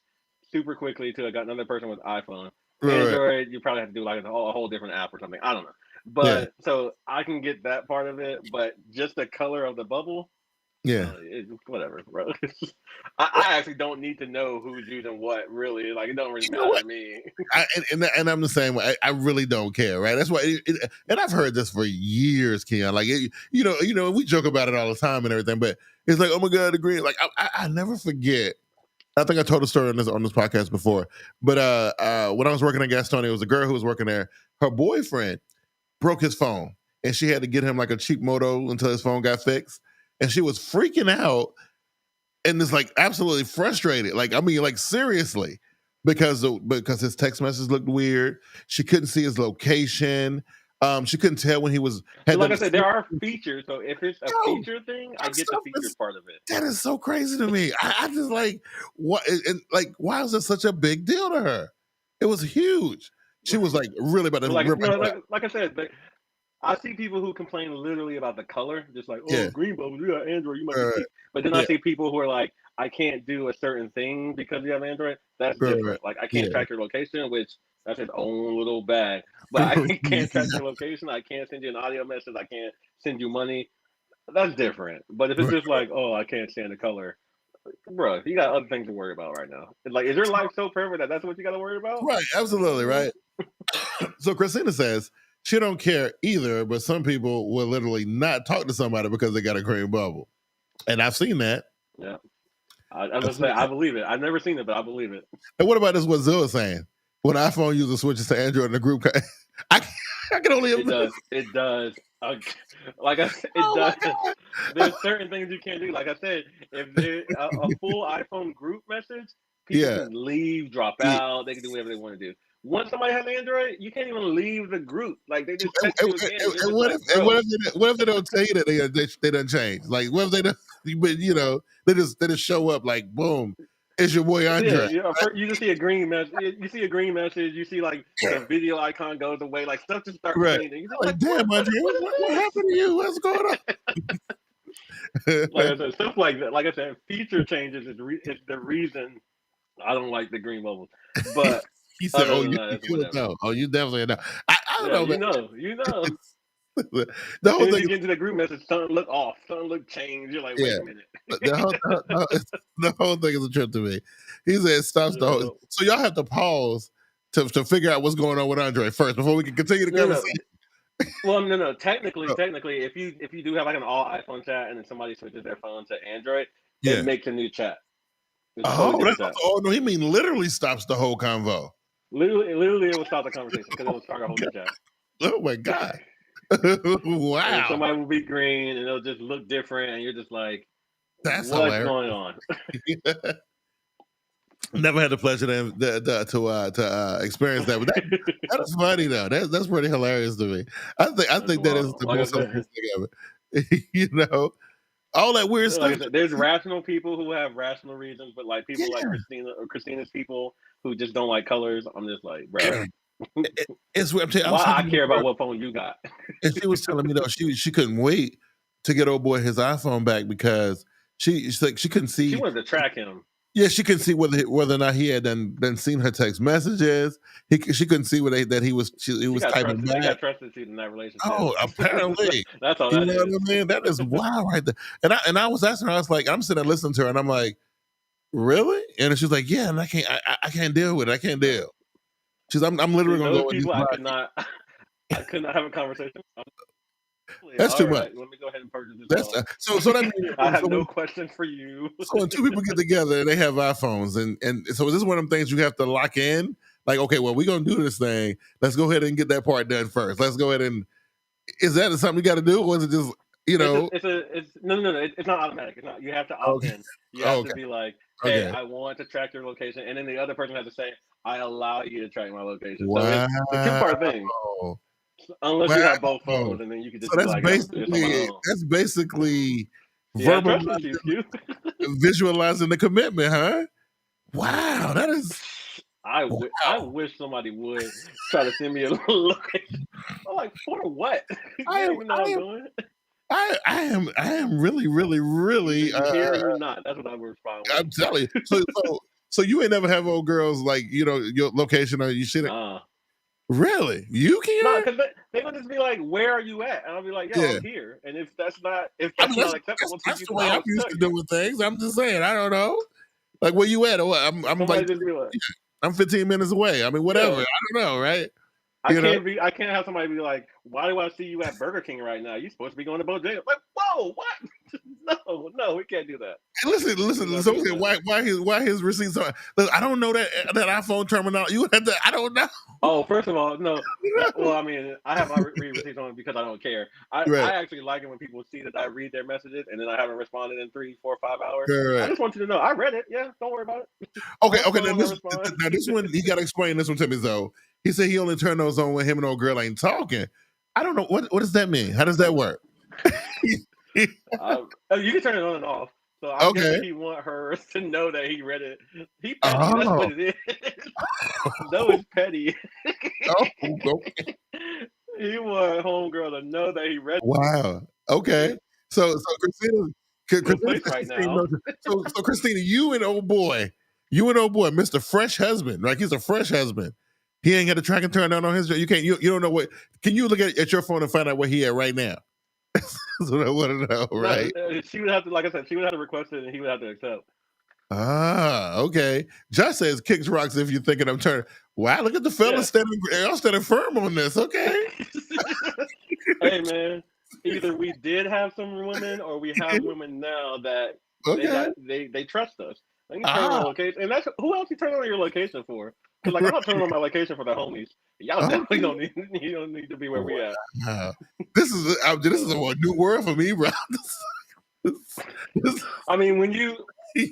super quickly to another person with iPhone. Android, you probably have to do like a whole different app or something. I don't know, but so I can get that part of it, but just the color of the bubble. Whatever, bro. I actually don't need to know who's using what, really. Like, it don't really matter to me. And I'm the same way. I really don't care, right? That's why, and I've heard this for years, Keon. Like, we joke about it all the time and everything, but it's like, oh my God, agree. Like, I never forget. I think I told a story on this podcast before, but when I was working at Gastonia, it was a girl who was working there. Her boyfriend broke his phone, and she had to get him like a cheap moto until his phone got fixed. And she was freaking out. and is like absolutely frustrated. Like, I mean, like seriously, because his text message looked weird. She couldn't see his location. She couldn't tell when he was. So like I said, there are features. So if it's a feature thing, I get the features part of it. That is so crazy to me. I just like what and like why is it such a big deal to her? It was huge. She was like really about to like I said, I see people who complain literally about the color, just like, green bubbles, you got Android, you might be cheap. But then I see people who are like, I can't do a certain thing because you have Android. That's different. Like I can't track your location, which that's his own little bag. But I can't track your location. I can't send you an audio message. I can't send you money. That's different. But if it's just like, I can't stand the color, bro, you got other things to worry about right now. Like, is your life so perfect that that's what you got to worry about? Right, absolutely, right. So Christina says she don't care either, but some people will literally not talk to somebody because they got a green bubble, and I've seen that. Yeah, I was say I believe it. I've never seen it, but I believe it. And what about this? What Zill is saying? When iPhone user switches to Android in the group, I can only. It does. Like I said, it does. There's certain things you can't do. Like I said, if there's a full iPhone group message, people can leave, drop out. They can do whatever they want to do. Once somebody has Android, you can't even leave the group. Like they just text you again. And what if they don't tell you that they done change? Like what if they don't? But they just show up like boom. It's your boy Andre. Yeah, you just see a green message. You see a green message. You see like the video icon goes away. Like stuff just starts changing. Like, damn, Andre, what happened to you? What's going on? Like I said, stuff like that. Like I said, feature changes is the reason I don't like the green bubbles. But he said, "Oh, you know. Oh, you definitely know." I don't know. You know. The whole thing. You get into the group message, something look off, something look changed. You're like, wait a minute. The whole thing is a trip to me. He said it stops the whole. So y'all have to pause to figure out what's going on with Andre first before we can continue the conversation. Well, no. Technically, if you do have like an all iPhone chat and then somebody switches their phone to Android, it makes a new chat. Oh no, he mean literally stops the whole convo. Literally, it will stop the conversation because it will start a whole new chat. Oh my god. Wow. And somebody will be green and it'll just look different and you're just like, that's what's hilarious. going on? Never had the pleasure to experience that, but that is funny though. That's pretty hilarious to me. I think that is the most hilarious thing ever. All that weird stuff. There's rational people who have rational reasons, but like people like Christina's people who just don't like colors. I'm just like, bro. I care about what phone you got. And she was telling me though she couldn't wait to get old boy his iPhone back because she couldn't see. She wanted to track him. Yeah, she couldn't see whether or not he had done seen her text messages. She couldn't see that he was typing back. They got trust issues in that relationship. Oh, apparently. That's all. That is. What I mean? That is wild right there. And I was asking her. I was like, I'm sitting there listening to her, and I'm like, really? And she's like, yeah, and I can't deal with it. I can't deal. She's I'm literally gonna go with these. I could not have a conversation. That's too much. Let me go ahead and purchase this. So that means I have no question for you. So when two people get together and they have iPhones, and so this is one of them things you have to lock in. Like, okay, well, we're gonna do this thing. Let's go ahead and get that part done first. Let's go ahead and. Is that something you got to do, or is it just No. It's not automatic. It's not. You have to opt in. You have to be like, hey, I want to track your location, and then the other person has to say, I allow you to track my location. Wow. So it's a two-part thing. Unless you have both phones, and then you can just. So that's basically visualizing the commitment, huh? Wow, that is. I wish somebody would try to send me a location. I'm like, for what? I am really here or not. That's what I'm responding with. I'm telling you. So you ain't never have old girls like, your location or you shit. Really? You can't? No, because they would just be like, "Where are you at?" And I'll be like, "Yo, I'm here." And if that's not acceptable to that's you, the way I'm used to doing things. I'm just saying, I don't know. Like, where you at? I'm like, I'm 15 minutes away. I mean, whatever. Yeah. I don't know, right? I can't have somebody be like, "Why do I see you at Burger King right now? You're supposed to be going to Bojangles." Like, whoa, what? No, we can't do that. Hey, listen. So why his receipts are? Look, I don't know that iPhone terminal. You have to. I don't know. Oh, first of all, no. Well, I mean, I have my read receipts on because I don't care. Right. I actually like it when people see that I read their messages and then I haven't responded in 3, 4, 5 hours. Right. I just want you to know I read it. Yeah, don't worry about it. Okay. Now this one, he got to explain this one to me though. He said he only turned those on when him and old girl ain't talking. I don't know what does that mean. How does that work? You can turn it on and off. So I guess he want her to know that he read it. He petty. That's what it is. No, it's petty. Okay. He want homegirl to know that he read it. Wow. Okay. So Christina right now. So Christina, you and old boy, Mr. Fresh Husband, right? He's a fresh husband. He ain't got a tracking turned on his. You can't. You don't know what. Can you look at your phone and find out where he at right now? That's what I want to know, right? No, she would have to, like I said, she would have to request it, and he would have to accept. Okay. Josh says kicks rocks if you're thinking I'm turning. Wow, look at the fellas standing firm on this. Okay. Hey man, either we did have some women, or we have women now that they trust us. They can turn on location, and that's who else you turn on your location for? Because like I'm not turning on my location for the homies. Y'all definitely don't need to be where we at. This is a new world for me, bro. I mean,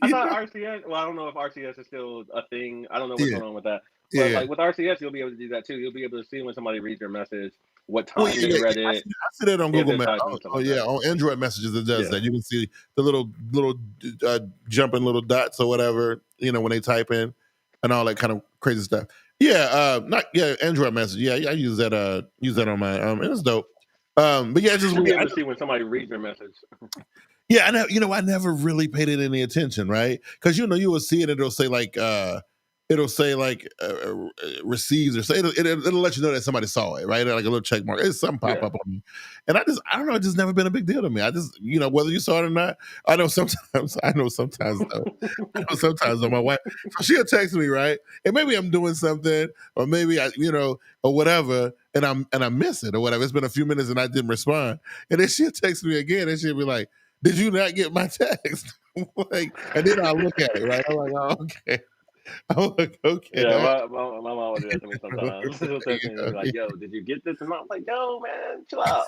I thought RCS. Well, I don't know if RCS is still a thing. I don't know what's going on with that. But like with RCS, you'll be able to do that too. You'll be able to see when somebody reads your message, what time they read it. I see that on Google Maps. On Android messages it does that. You can see the little jumping little dots or whatever, when they type in and all that kind of crazy stuff. Android message. Yeah, I use that on my and it's dope. But yeah, it's just weird. Be able to see when somebody reads your message. Yeah, I never really paid it any attention, right? Because you will see it, it'll say receives, or say it'll let you know that somebody saw it, right? Like a little check mark. It's something pop up on me, and I don't know. It's just never been a big deal to me. I just whether you saw it or not. I know sometimes though. Sometimes though, my wife, so she'll text me, right, and maybe I'm doing something, or maybe I or whatever, and I miss it or whatever. It's been a few minutes and I didn't respond, and then she'll text me again, and she'll be like, "Did you not get my text?" And then I look at it, right? I'm like, "Oh, okay." I'm like, okay. Yeah, my mom would do that to me sometimes. She'll text me and be like, "Yo, did you get this?" And I'm like, "Yo, man, chill out."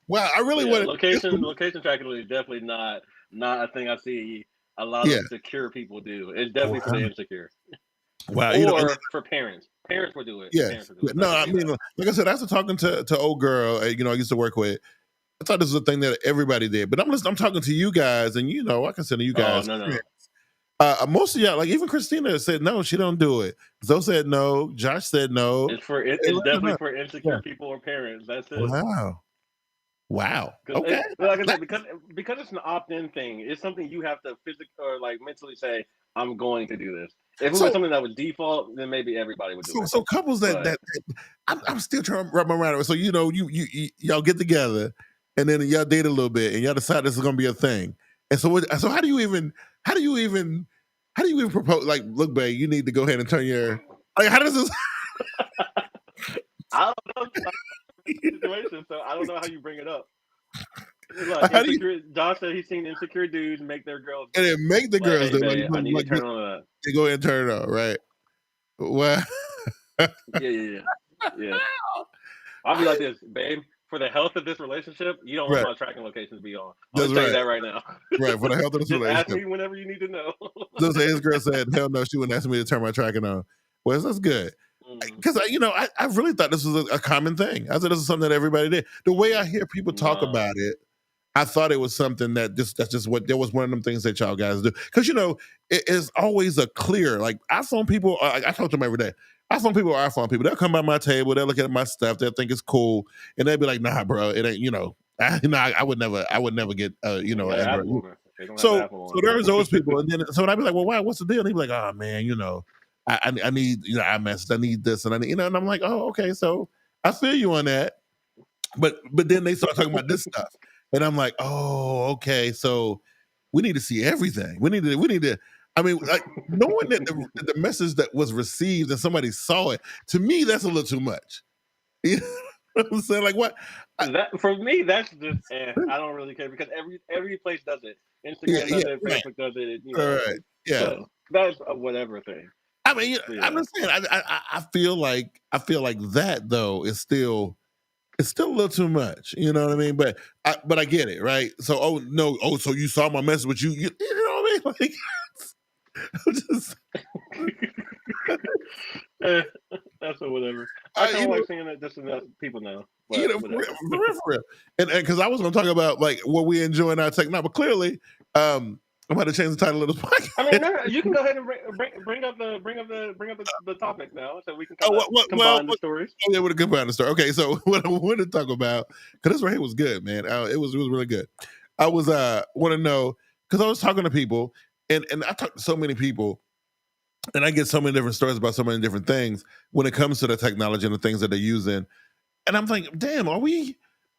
Wow, I really want location tracking is definitely not a thing I see a lot of secure people do. It's definitely for the insecure. Wow, or for parents. Parents would do it. Yeah. No, I mean, like I said, after talking to old girl, I used to work with. I thought this was a thing that everybody did, but I'm talking to you guys, and I consider you guys. Oh, no. Most of y'all, like even Christina said no, she don't do it. Zoe said no. Josh said no. It's definitely for insecure people or parents. That's it. Wow. Okay. Like I said, because it's an opt-in thing, it's something you have to physically or like mentally say, "I'm going to do this." If it was something that was default, then maybe everybody would do it. So couples that I'm still trying to wrap my mind around. So y'all get together, and then y'all date a little bit, and y'all decide this is going to be a thing. And so how do you even propose? Like, look, babe, you need to go ahead and turn your. Like, how does this? I don't know. Situation, so I don't know how you bring it up. Like, Josh said he's seen insecure dudes make their girls, and then make the girls. Hey, babe, I need to turn on that. They go ahead and turn it on, right? Well, yeah. I'll be like this, babe. For the health of this relationship, you don't want my tracking locations to be on. I'll tell you that right now. Right, for the health of this relationship. Ask me whenever you need to know. So his girl said, "Hell no, she wouldn't ask me to turn my tracking on." Well, that's good. Because I really thought this was a common thing. I thought this is something that everybody did. The way I hear people talk about it, I thought it was something that that was one of them things that y'all guys do. Because it is always a clear. Like iPhone people, I talk to them every day. iPhone people are iPhone people. They'll come by my table, they'll look at my stuff, they'll think it's cool, and they'll be like, "Nah, bro, it ain't." I would never get Android. So there's those people, and then I'd be like, "Well, why? What's the deal?" And he'd be like, "Oh man, I need, iMessage, I need this, and I need, and I'm like, oh, okay, so I feel you on that. But then they start talking about this stuff, and I'm like, oh, okay, so we need to see everything. We need to. I mean, like, knowing that the message that was received and somebody saw it, to me, that's a little too much. I'm saying, like, what? That for me, that's just I don't really care because every place does it. Instagram does it, Right, Facebook does it, right, yeah. So that's a whatever thing. I mean, Yeah. I'm just saying. I feel like that though is still it's still a little too much. You know what I mean? But I get it, right? So so you saw my message with you know what I mean? Like, I'm just. That's a whatever. I kind of like seeing it just enough people know. But For real. And because I was going to talk about like what we enjoy in our tech now, but clearly, I'm about to change the title of this podcast. I mean, no, you can go ahead and bring up the topic now, so we can combine the stories. Oh, yeah, we'll combine the story. Okay, so what I want to talk about, because this right here was good, man. It was really good. I was want to know because I was talking to people, and I talked to so many people. And I get so many different stories about so many different things when it comes to the technology and the things that they're using. And I'm thinking, damn, are we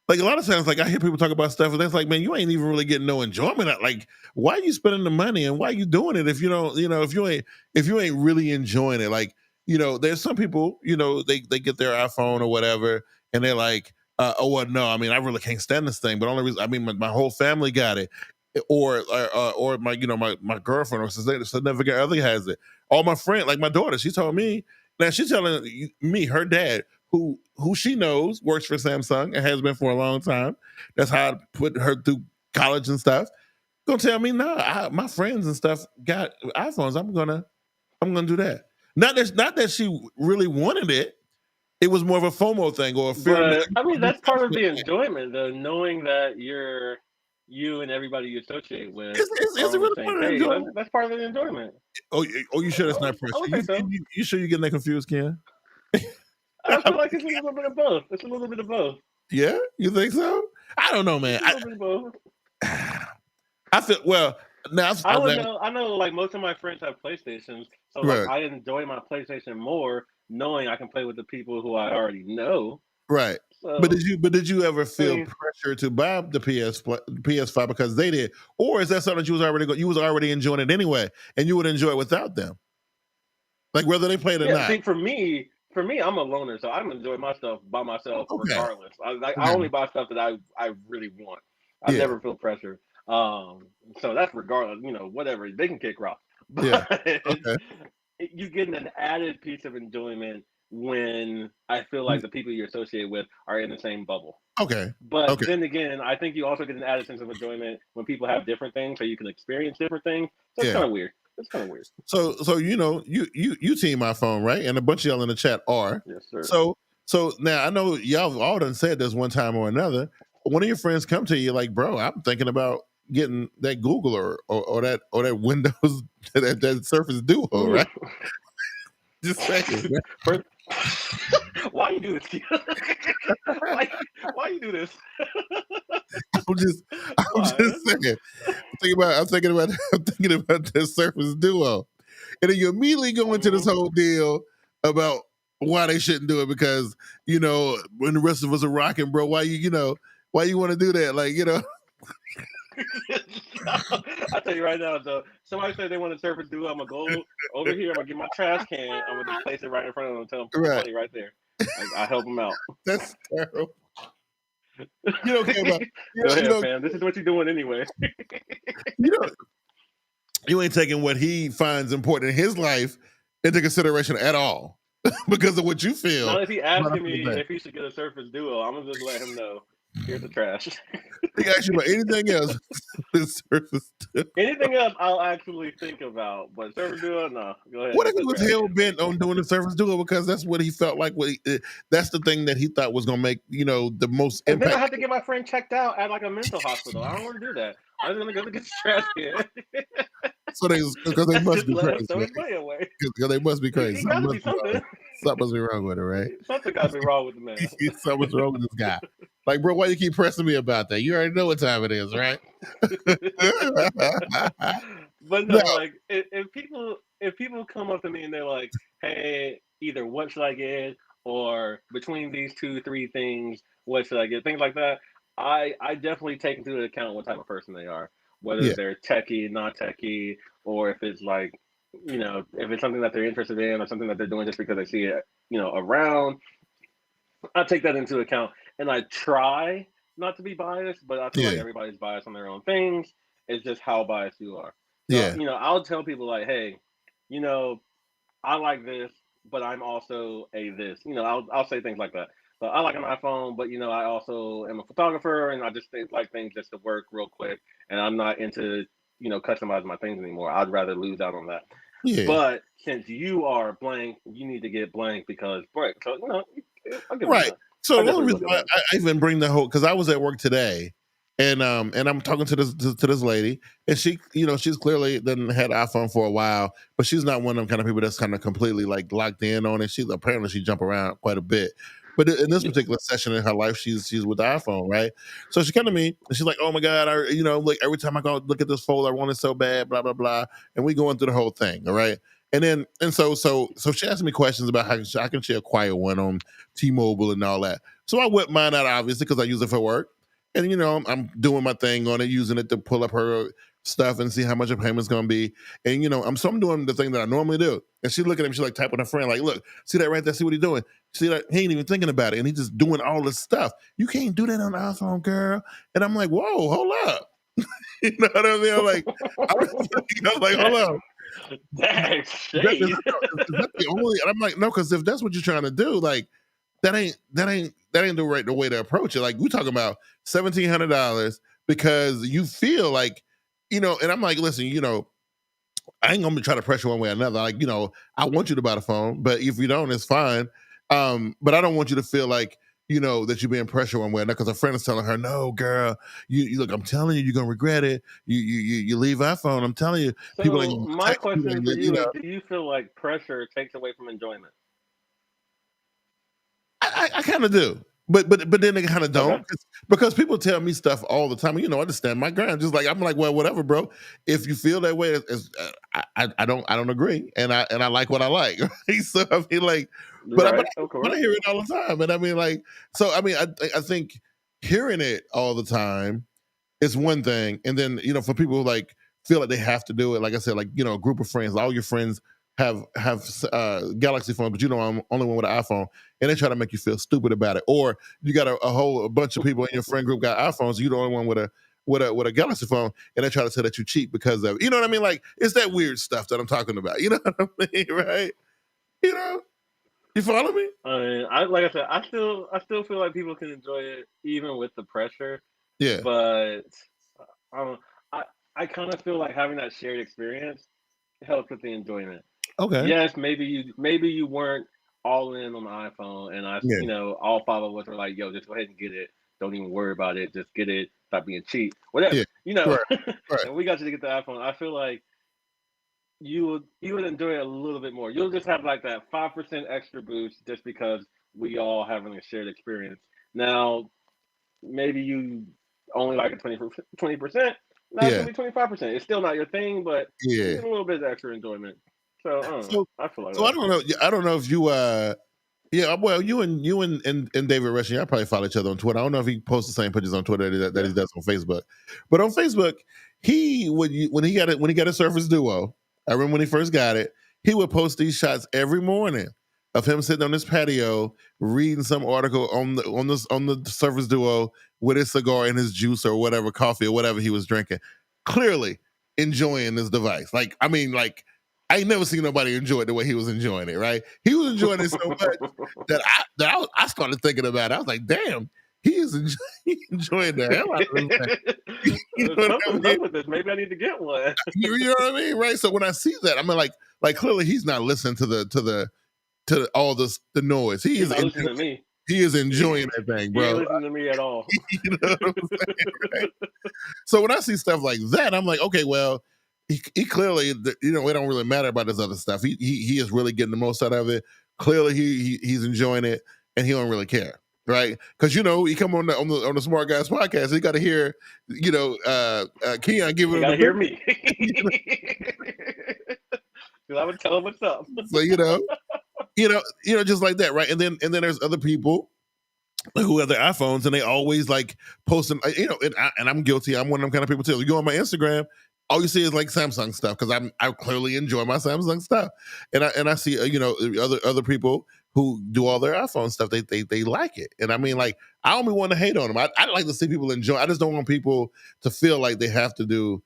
like a lot of times? Like I hear people talk about stuff, and it's like, man, you ain't even really getting no enjoyment. Like, why are you spending the money and why are you doing it if you don't, if you ain't really enjoying it? Like, there's some people, they get their iPhone or whatever, and they're like, oh well, no, I mean, I really can't stand this thing. But only reason, I mean, my whole family got it. Or my my girlfriend or significant other has it. All my friend, like my daughter, she told me now she's telling me her dad, who she knows works for Samsung and has been for a long time. That's how I put her through college and stuff. Gonna tell me my friends and stuff got iPhones. I'm gonna do that. Not that she really wanted it. It was more of a FOMO thing or a fear. But I mean, that's part of the enjoyment, though, knowing that you and everybody you associate with it's really part of the enjoyment. That's part of the enjoyment. Oh, you sure that's not pressure? You sure you're getting that confused, Ken? I feel like it's a little bit of both. It's a little bit of both. Yeah, you think so? I don't know, man. A little bit of both. I feel well. Now I know. Like most of my friends have PlayStations, so like, I enjoy my PlayStation more, knowing I can play with the people who I already know. Right. So, but did you ever feel pressure to buy the PS5 because they did, or is that something that you was already enjoying it anyway, and you would enjoy it without them, like whether they played or not? See, for me, I'm a loner, so I'm enjoying my stuff by myself regardless. I only buy stuff that I really want. I never feel pressure. So that's regardless, whatever they can kick rock. But you get an added piece of enjoyment when I feel like the people you associate with are in the same bubble. Okay. But then again, I think you also get an added sense of enjoyment when people have different things, so you can experience different things. So it's kind of weird. It's kind of weird. So you team my phone, right? And a bunch of y'all in the chat are. Yes, sir. So now I know y'all all done said this one time or another. One of your friends come to you like, bro, I'm thinking about getting that Google or that Windows that Surface Duo, right? Just saying. Why you do this? Why you do this? I'm just saying. I'm thinking about the Surface Duo, and then you immediately go into this whole deal about why they shouldn't do it because when the rest of us are rocking, bro. Why you want to do that? Like I tell you right now, though, somebody said they want a Surface Duo. I'm gonna go over here. I'm gonna get my trash can. I'm gonna just place it right in front of them and tell them put money right there. I help them out. That's terrible. You don't care about. Go ahead, fam. This is what you're doing anyway. You ain't taking what he finds important in his life into consideration at all because of what you feel. Now, if he asking me if he should get a Surface Duo, I'm gonna just let him know. Here's the trash. He asked you about anything else. Anything else I'll actually think about, but Surface Duo, no. Go ahead. What if he was hell bent on doing the Surface Duo because that's what he felt like? That's the thing that he thought was gonna make the most impact. And then I have to get my friend checked out at like a mental hospital. I don't want to do that. I'm just gonna go get the trash can. So because they must be crazy. Because they must be crazy. Something must be wrong with it, right? Something got to be wrong with the man. Something's wrong with this guy. Like, bro, why you keep pressing me about that? You already know what time it is, right? But no, like if people come up to me and they're like, "Hey, either what should I get, or between these 2-3 things, what should I get?" Things like that. I definitely take into account what type of person they are, whether they're techie, not techie, or if it's like, if it's something that they're interested in or something that they're doing just because they see it, around. I take that into account, and I try not to be biased, but I feel like Yeah. everybody's biased on their own things. It's just how biased you are. So, Yeah. I'll tell people like, hey, you know, I like this, but I'm also a this. I'll say things like that. So I like an iPhone, but I also am a photographer, and I just like things just to work real quick, and I'm not into customizing my things anymore. I'd rather lose out on that. Yeah. But since you are blank, you need to get blank because blank. So I'll give them Right. that. So I the only definitely will reason give why them I even bring the whole, because I was at work today, and I'm talking to this lady, and she, she's clearly done had an iPhone for a while, but she's not one of them kind of people that's kind of completely like locked in on it. She jump around quite a bit. But in this that. particular session in her life, she's with the iPhone, right? So she come to me and she's like, "Oh my God, like every time I go look at this folder, I want it so bad, blah blah blah." And we going through the whole thing, all right? And so she asked me questions about how can she acquire one on T-Mobile and all that. So I whipped mine out, obviously, because I use it for work. And, I'm doing my thing on it, using it to pull up her stuff and see how much her payment's going to be. And, I'm doing the thing that I normally do. And she looking at me, she's like typing her friend, like, look, see that right there? See what he's doing? See that? He ain't even thinking about it. And he's just doing all this stuff. You can't do that on the iPhone, girl. And I'm like, whoa, hold up. You know what I mean? I'm like, hold up. That's shade. Is that the only? And I'm like, no, because if that's what you're trying to do, like, that ain't the way to approach it. Like, we talking about $1,700 because you feel like, and I'm like, listen, I ain't gonna try to pressure one way or another. Like, I want you to buy the phone, but if you don't, it's fine. But I don't want you to feel like, that you're being pressured one way or another. Because a friend is telling her, no, girl, you look, I'm telling you, you're gonna regret it. You leave iPhone. I'm telling you, people ain't So gonna my text you. question for you is: do you feel like pressure takes away from enjoyment? I kind of do. But then they kind of don't, Okay. because people tell me stuff all the time. I understand my ground. Just like I'm like, well, whatever, bro. If you feel that way, I don't agree, and I like what I like. Right? So I mean, like, Right. Of but I course. hear it all the time, and I mean, like, so I mean, I think hearing it all the time is one thing, and then for people who like feel like they have to do it, like I said, like a group of friends, all your friends have Galaxy phones, but I'm only one with an iPhone, and they try to make you feel stupid about it. Or you got a bunch of people in your friend group got iPhones, you're the only one with a Galaxy phone, and they try to say that you cheat because of it. You know what I mean? Like, it's that weird stuff that I'm talking about. You know what I mean, right? You follow me? I mean, like I said, I still feel like people can enjoy it even with the pressure, Yeah. but I don't. I I kind of feel like having that shared experience helps with the enjoyment. Okay. Yes, maybe you weren't all in on the iPhone, and Yeah. all five of us were like, "Yo, just go ahead and get it. Don't even worry about it. Just get it. Stop being cheap. Whatever." Yeah. Right. Right. And we got you to get the iPhone. I feel like you would enjoy it a little bit more. You'll just have like that 5% extra boost just because we all having a shared experience. Now, maybe you only like it 20%. Now it's Yeah. gonna be 25%. It's still not your thing, but you Yeah. get a little bit of extra enjoyment. So I don't know. So I feel like so I that. don't know. I don't know if you yeah, well, you and David Rushing, y'all probably follow each other on Twitter. I don't know if he posts the same pictures on Twitter that Yeah. he does on Facebook. But on Facebook, when he got a Surface Duo, I remember when he first got it, he would post these shots every morning of him sitting on his patio reading some article on the Surface Duo with his cigar and his juice or whatever, coffee or whatever he was drinking. Clearly enjoying this device. Like, I mean, like, I ain't never seen nobody enjoy it the way he was enjoying it, right? He was enjoying it so much that I started thinking about it. I was like, damn, he is enjoying the hell out of this thing. You know what I Something's mean? up with this. Maybe I need to get one. You know what I mean? Right. So when I see that, I mean, like clearly he's not listening to all the noise. He's not listening to me. He is enjoying that thing, He ain't bro. listening to me at all. You know what I'm saying, right? So when I see stuff like that, I'm like, okay, well, he clearly, it don't really matter about this other stuff. He is really getting the most out of it. Clearly, he's enjoying it, and he don't really care, right? Because he come on the SmartGuyz Podcast, he got to hear, Keon giving You him gotta the hear me. Because I would tell him what's up. so just like that, right? And then there's other people who have their iPhones and they always like posting, and I'm guilty. I'm one of them kind of people too. You go on my Instagram, all you see is like Samsung stuff because I clearly enjoy my Samsung stuff, and I see other people who do all their iPhone stuff, they like it. And I mean, like, I don't want to hate on them. I like to see people enjoy. I just don't want people to feel like they have to do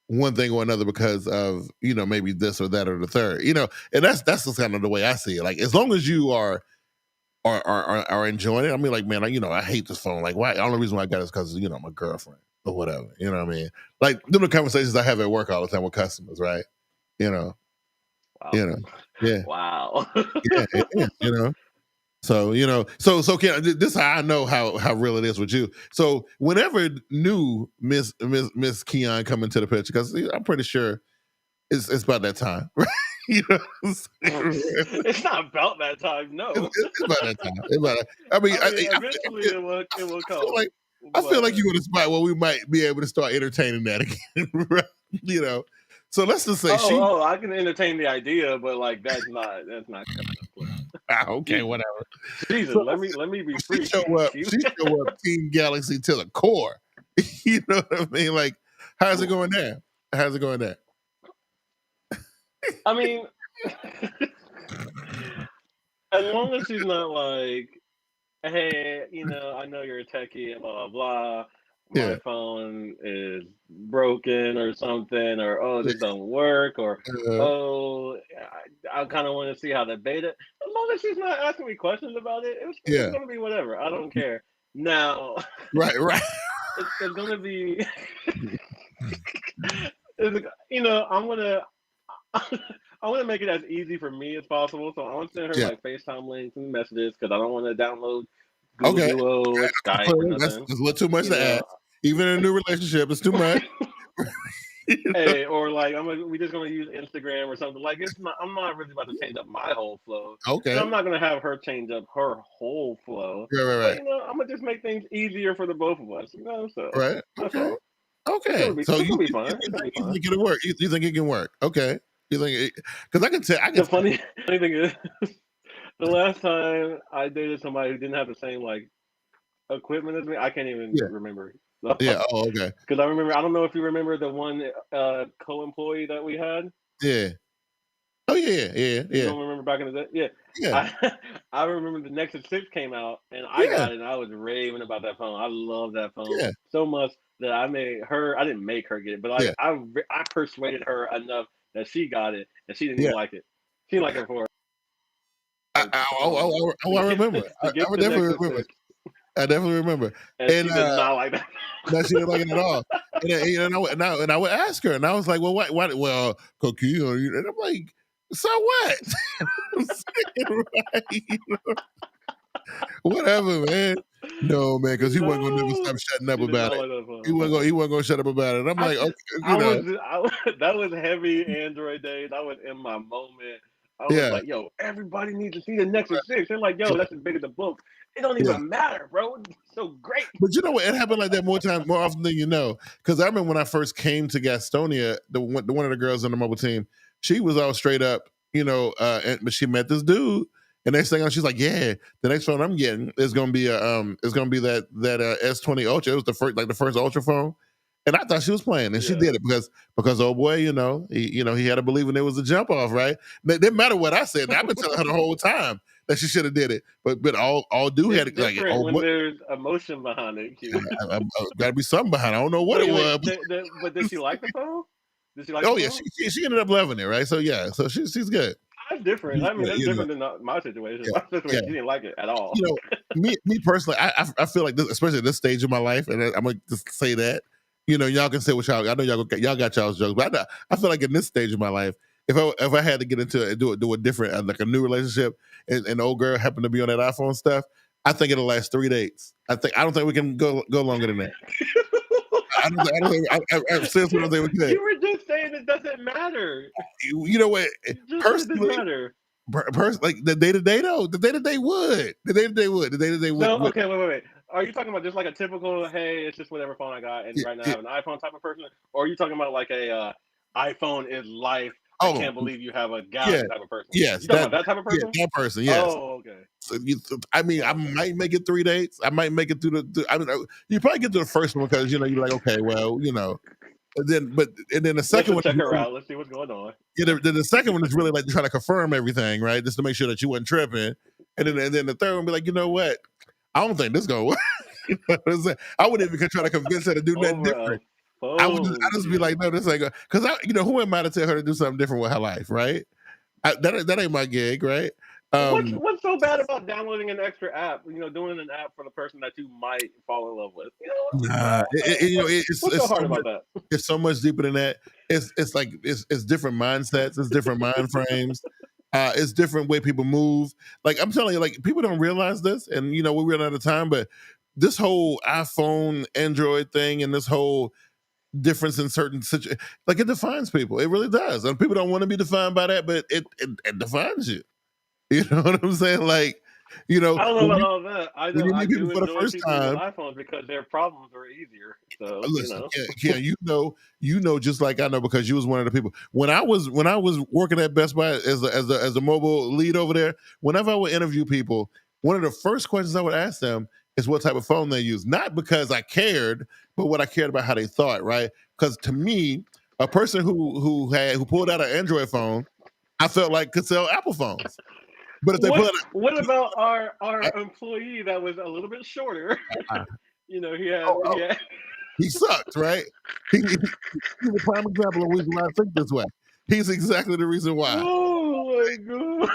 one thing or another because of, maybe this or that or the third, and that's just kind of the way I see it. Like, as long as you are enjoying it. I mean, like, man, I hate this phone. Like, why? The only reason why I got it is because, my girlfriend or whatever. You know what I mean? Like, the conversations I have at work all the time with customers, right? Wow. Yeah. Wow. Yeah. So Ken, this is how I know how real it is with you. So whenever new Miss Keon come into the picture, because I'm pretty sure it's about that time, right? It's not about that time. No, it's about that time. Eventually it will come. I feel like you're in a spot where we might be able to start entertaining that again, right? So let's just say I can entertain the idea, but like that's not coming up. Okay, whatever. Jesus, so, let me be free. She show up Team Galaxy to the core. You know what I mean? Like, how's it going there? I mean, as long as she's not like, hey, I know you're a techie, blah, blah, blah. My phone is broken or something, or, this don't work, or, I kind of want to see how the beta. As long as she's not asking me questions about it, it's going to be whatever. I don't care. Now, right. It's going to be, I want to make it as easy for me as possible. So I want to send her like FaceTime links and messages because I don't want to download Google Duo, Skype, or nothing. That's a little too much to ask. Even in a new relationship, it's too much. Hey, or like we just gonna use Instagram or something. Like I'm not really about to change up my whole flow. Okay. And I'm not gonna have her change up her whole flow. Right. But, I'm gonna just make things easier for the both of us. So right. Okay. Okay. So it'll be fun. You think it'll work? You think it can work? Okay. You think? Because I can tell. The funny thing is, the last time I dated somebody who didn't have the same like equipment as me, I can't even remember. Yeah. Oh, okay. Because I don't know if you remember the one co-employee that we had. Yeah. Oh yeah. You don't remember back in the day? Yeah. I remember the Nexus 6 came out, and I got it, and I was raving about that phone. I love that phone so much that I didn't make her get it, but I persuaded her enough that she got it, and she didn't even like it. She didn't like it for her. I remember. I definitely remember. I definitely remember. And she did not like that. No, she didn't like it at all. And I would ask her, and I was like, "Well, why? Well, cookie." And I'm like, "So what?" Whatever, man. No, man, because he wasn't gonna never stop shutting up about it. He wasn't gonna shut up about it. I'm like, okay, that was heavy Android days. I was in my moment. I was like, yo, everybody needs to see the Nexus 6. They're like, yo, that's as big as the book. It don't even matter, bro. It's so great. But you know what? It happened like that more often than you know. Because I remember when I first came to Gastonia, one of the girls on the mobile team, she was all straight up, but she met this dude. And next thing she's like, yeah, the next phone I'm getting is gonna be that S20 Ultra. It was the first Ultra phone. And I thought she was playing, and she did it because oh boy, he had to believe when it was a jump off, right? It didn't matter what I said. I've been telling her the whole time that she should have did it, but all dude had like when there's emotion behind it. Gotta be something behind it. I don't know what it was. But did she like the phone? Did she like? Oh yeah, she ended up loving it, right? So yeah, so she's good. That's different. I mean, that's different than my situation. My situation, she didn't like it at all. Me personally, I feel like this, especially at this stage of my life, and I'm gonna just say that. Y'all can say what y'all. I know y'all got y'all's jokes, but I feel like in this stage of my life, if I had to get into it, do a different, like a new relationship, and the old girl happened to be on that iPhone stuff, I think it'll last 3 dates. I don't think we can go longer than that. I seriously don't think we can. You were just saying it doesn't matter. You know what? Personally, like the day-to-day though, the day-to-day would. No, okay, wait. Are you talking about just like a typical, hey, it's just whatever phone I got, and right now I have an iPhone type of person? Or are you talking about like a iPhone is life, I can't believe you have a Galaxy type of person? Yes. You talking about that type of person? Yeah, that person, yes. Oh, okay. So I might make it 3 dates. I might make it through you probably get to the first one because, you're like, okay, well, And then the second one, check her out. Let's see what's going on. Yeah, the second one is really like trying to confirm everything, right? Just to make sure that you wasn't tripping. and then the third one be like, you know what? I don't think this gonna work. You know what I'm saying? I wouldn't even try to convince her to do nothing different. I just be like, no, this ain't because who am I to tell her to do something different with her life, right? That ain't my gig, right? What's so bad about downloading an extra app? Doing an app for the person that you might fall in love with. What's so hard about that? It's so much deeper than that. It's like it's different mindsets, it's different mind frames. It's different way people move. Like I'm telling you, like people don't realize this, and we run out of time. But this whole iPhone, Android thing, and this whole difference in certain situations, like it defines people. It really does, and people don't want to be defined by that, but it defines you. You know what I'm saying? Like, I don't know about all that. I do meet people for the first time with iPhones because their problems are easier. So listen, just like I know because you was one of the people. When I was working at Best Buy as a mobile lead over there, whenever I would interview people, one of the first questions I would ask them is what type of phone they use. Not because I cared, but what I cared about how they thought, right? Because to me, a person who pulled out an Android phone, I felt like could sell Apple phones. But if they what about our employee that was a little bit shorter? He sucked, right? He's a prime example of the reason why I think this way. He's exactly the reason why. Oh my god!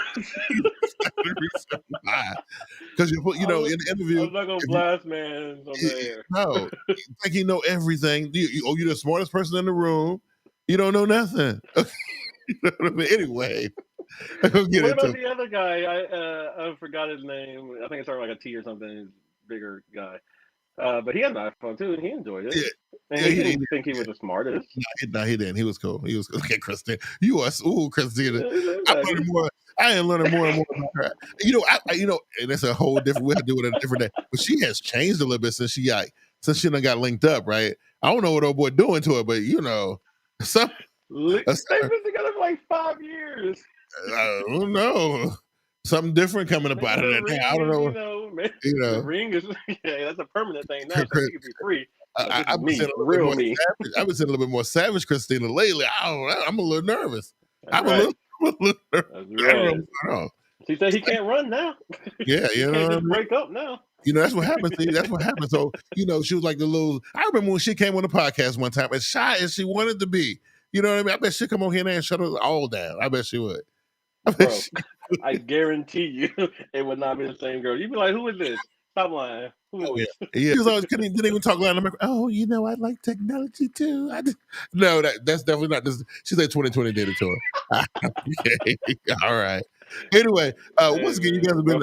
Because in the interview, I'm not gonna blast man on there. No, think he know everything. You're the smartest person in the room. You don't know nothing. You know what I mean? Anyway. What about the other guy? I forgot his name. I think it started like a T or something. He's a bigger guy. But he had an iPhone too, and he enjoyed it. Yeah. And he didn't think he was the smartest. No, he didn't. He was cool. Okay, Christina. You are Christina. I am learning more and more about her. And that's a whole different way to do it in a different day. But she has changed a little bit since she done got linked up, right? I don't know what old boy doing to her, but they've been together for like 5 years. I don't know. Something different coming up out of that. I don't know. The ring is that's a permanent thing now. So you can be free. I've been saying a little bit more savage, Christina, lately. I'm a little nervous. I'm a little nervous. Right. She said he can't run now. Yeah, he can't just break up now. That's what happened. See, that's what happened. So, she was like the little. I remember when she came on the podcast one time, as shy as she wanted to be. You know what I mean? I bet she'd come on here and shut us all down. I bet she would. Bro, I guarantee you it would not be the same girl. You'd be like, who is this? Stop lying. Who is this? Yeah. She was always didn't even talk loud. I'm like, I like technology too. No, that's definitely not this. She said 2020 did it to her. Okay. All right. Anyway, once again, you guys have been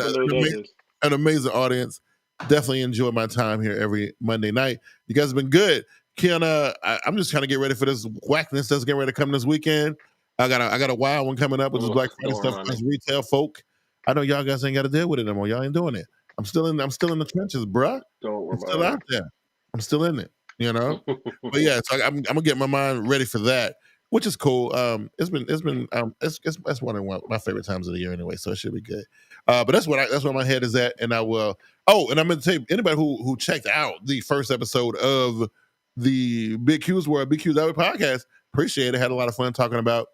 an amazing audience. Definitely enjoy my time here every Monday night. You guys have been good. Kiana, I'm just trying to get ready for this whackness that's getting ready to come this weekend. I got a wild one coming up, which is Black Friday stuff for retail folk. I know y'all guys ain't got to deal with it anymore. Y'all ain't doing it. I'm still in the trenches, bruh. I'm still out there. I'm still in it. But yeah, so I'm gonna get my mind ready for that, which is cool. It's that's one of my favorite times of the year anyway, so it should be good. But that's where my head is at, and I will. Oh, and I'm gonna tell you, anybody who checked out the first episode of the biggqsworld podcast, appreciate it. Had a lot of fun talking about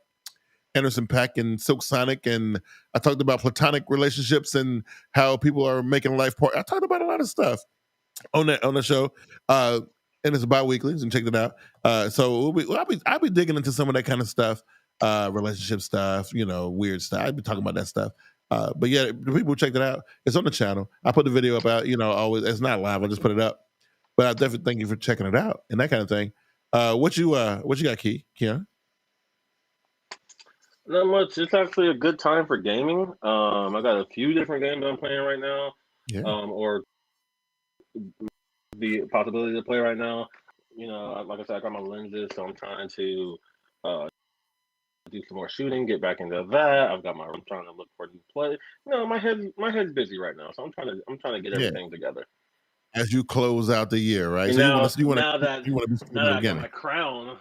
Anderson .Paak and Silk Sonic, and I talked about platonic relationships and how people are making life part. I talked about a lot of stuff on the show, and it's bi-weekly, so you can check it out. So I'll be digging into some of that kind of stuff, relationship stuff, weird stuff. I'll be talking about that stuff. But yeah, the people who checked it out, it's on the channel. I put the video up out, always. It's not live. I just put it up, but I definitely thank you for checking it out and that kind of thing. What you got, Keon? Not much. It's actually a good time for gaming. I got a few different games I'm playing right now, or the possibility to play right now. Like I said, I got my lenses, so I'm trying to do some more shooting, get back into that. I'm trying to look for new play. My head's busy right now, so I'm trying to get everything together. As you close out the year, right? So now that I got my crown.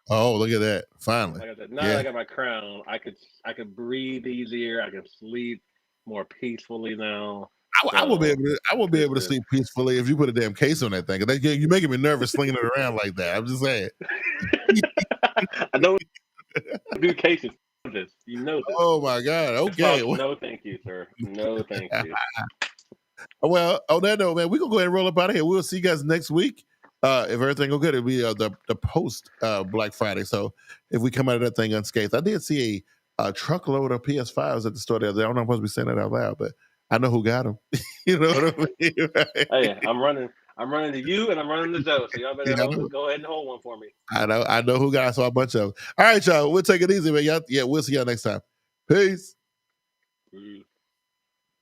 Oh, look at that! Finally, like I said, now that I got my crown, I could breathe easier. I can sleep more peacefully now. I will be able to sleep peacefully if you put a damn case on that thing. You're making me nervous slinging it around like that. I'm just saying. I don't do cases. This. Oh my God! Okay. No, thank you. sir. No, thank you. Well, on that note, man, we're gonna go ahead and roll up out of here. We'll see you guys next week. If everything go good, it'll be the post Black Friday. So if we come out of that thing unscathed, I did see a truckload of PS5s at the store the other day. I don't know if I'm supposed to be saying that out loud, but I know who got them. You know what I mean? Right? Hey, I'm running to you and I'm running to Joe. So y'all better go ahead and hold one for me. I know who got. I saw a bunch of them. All right, y'all. We'll take it easy, man. Yeah, we'll see y'all next time. Peace. Peace.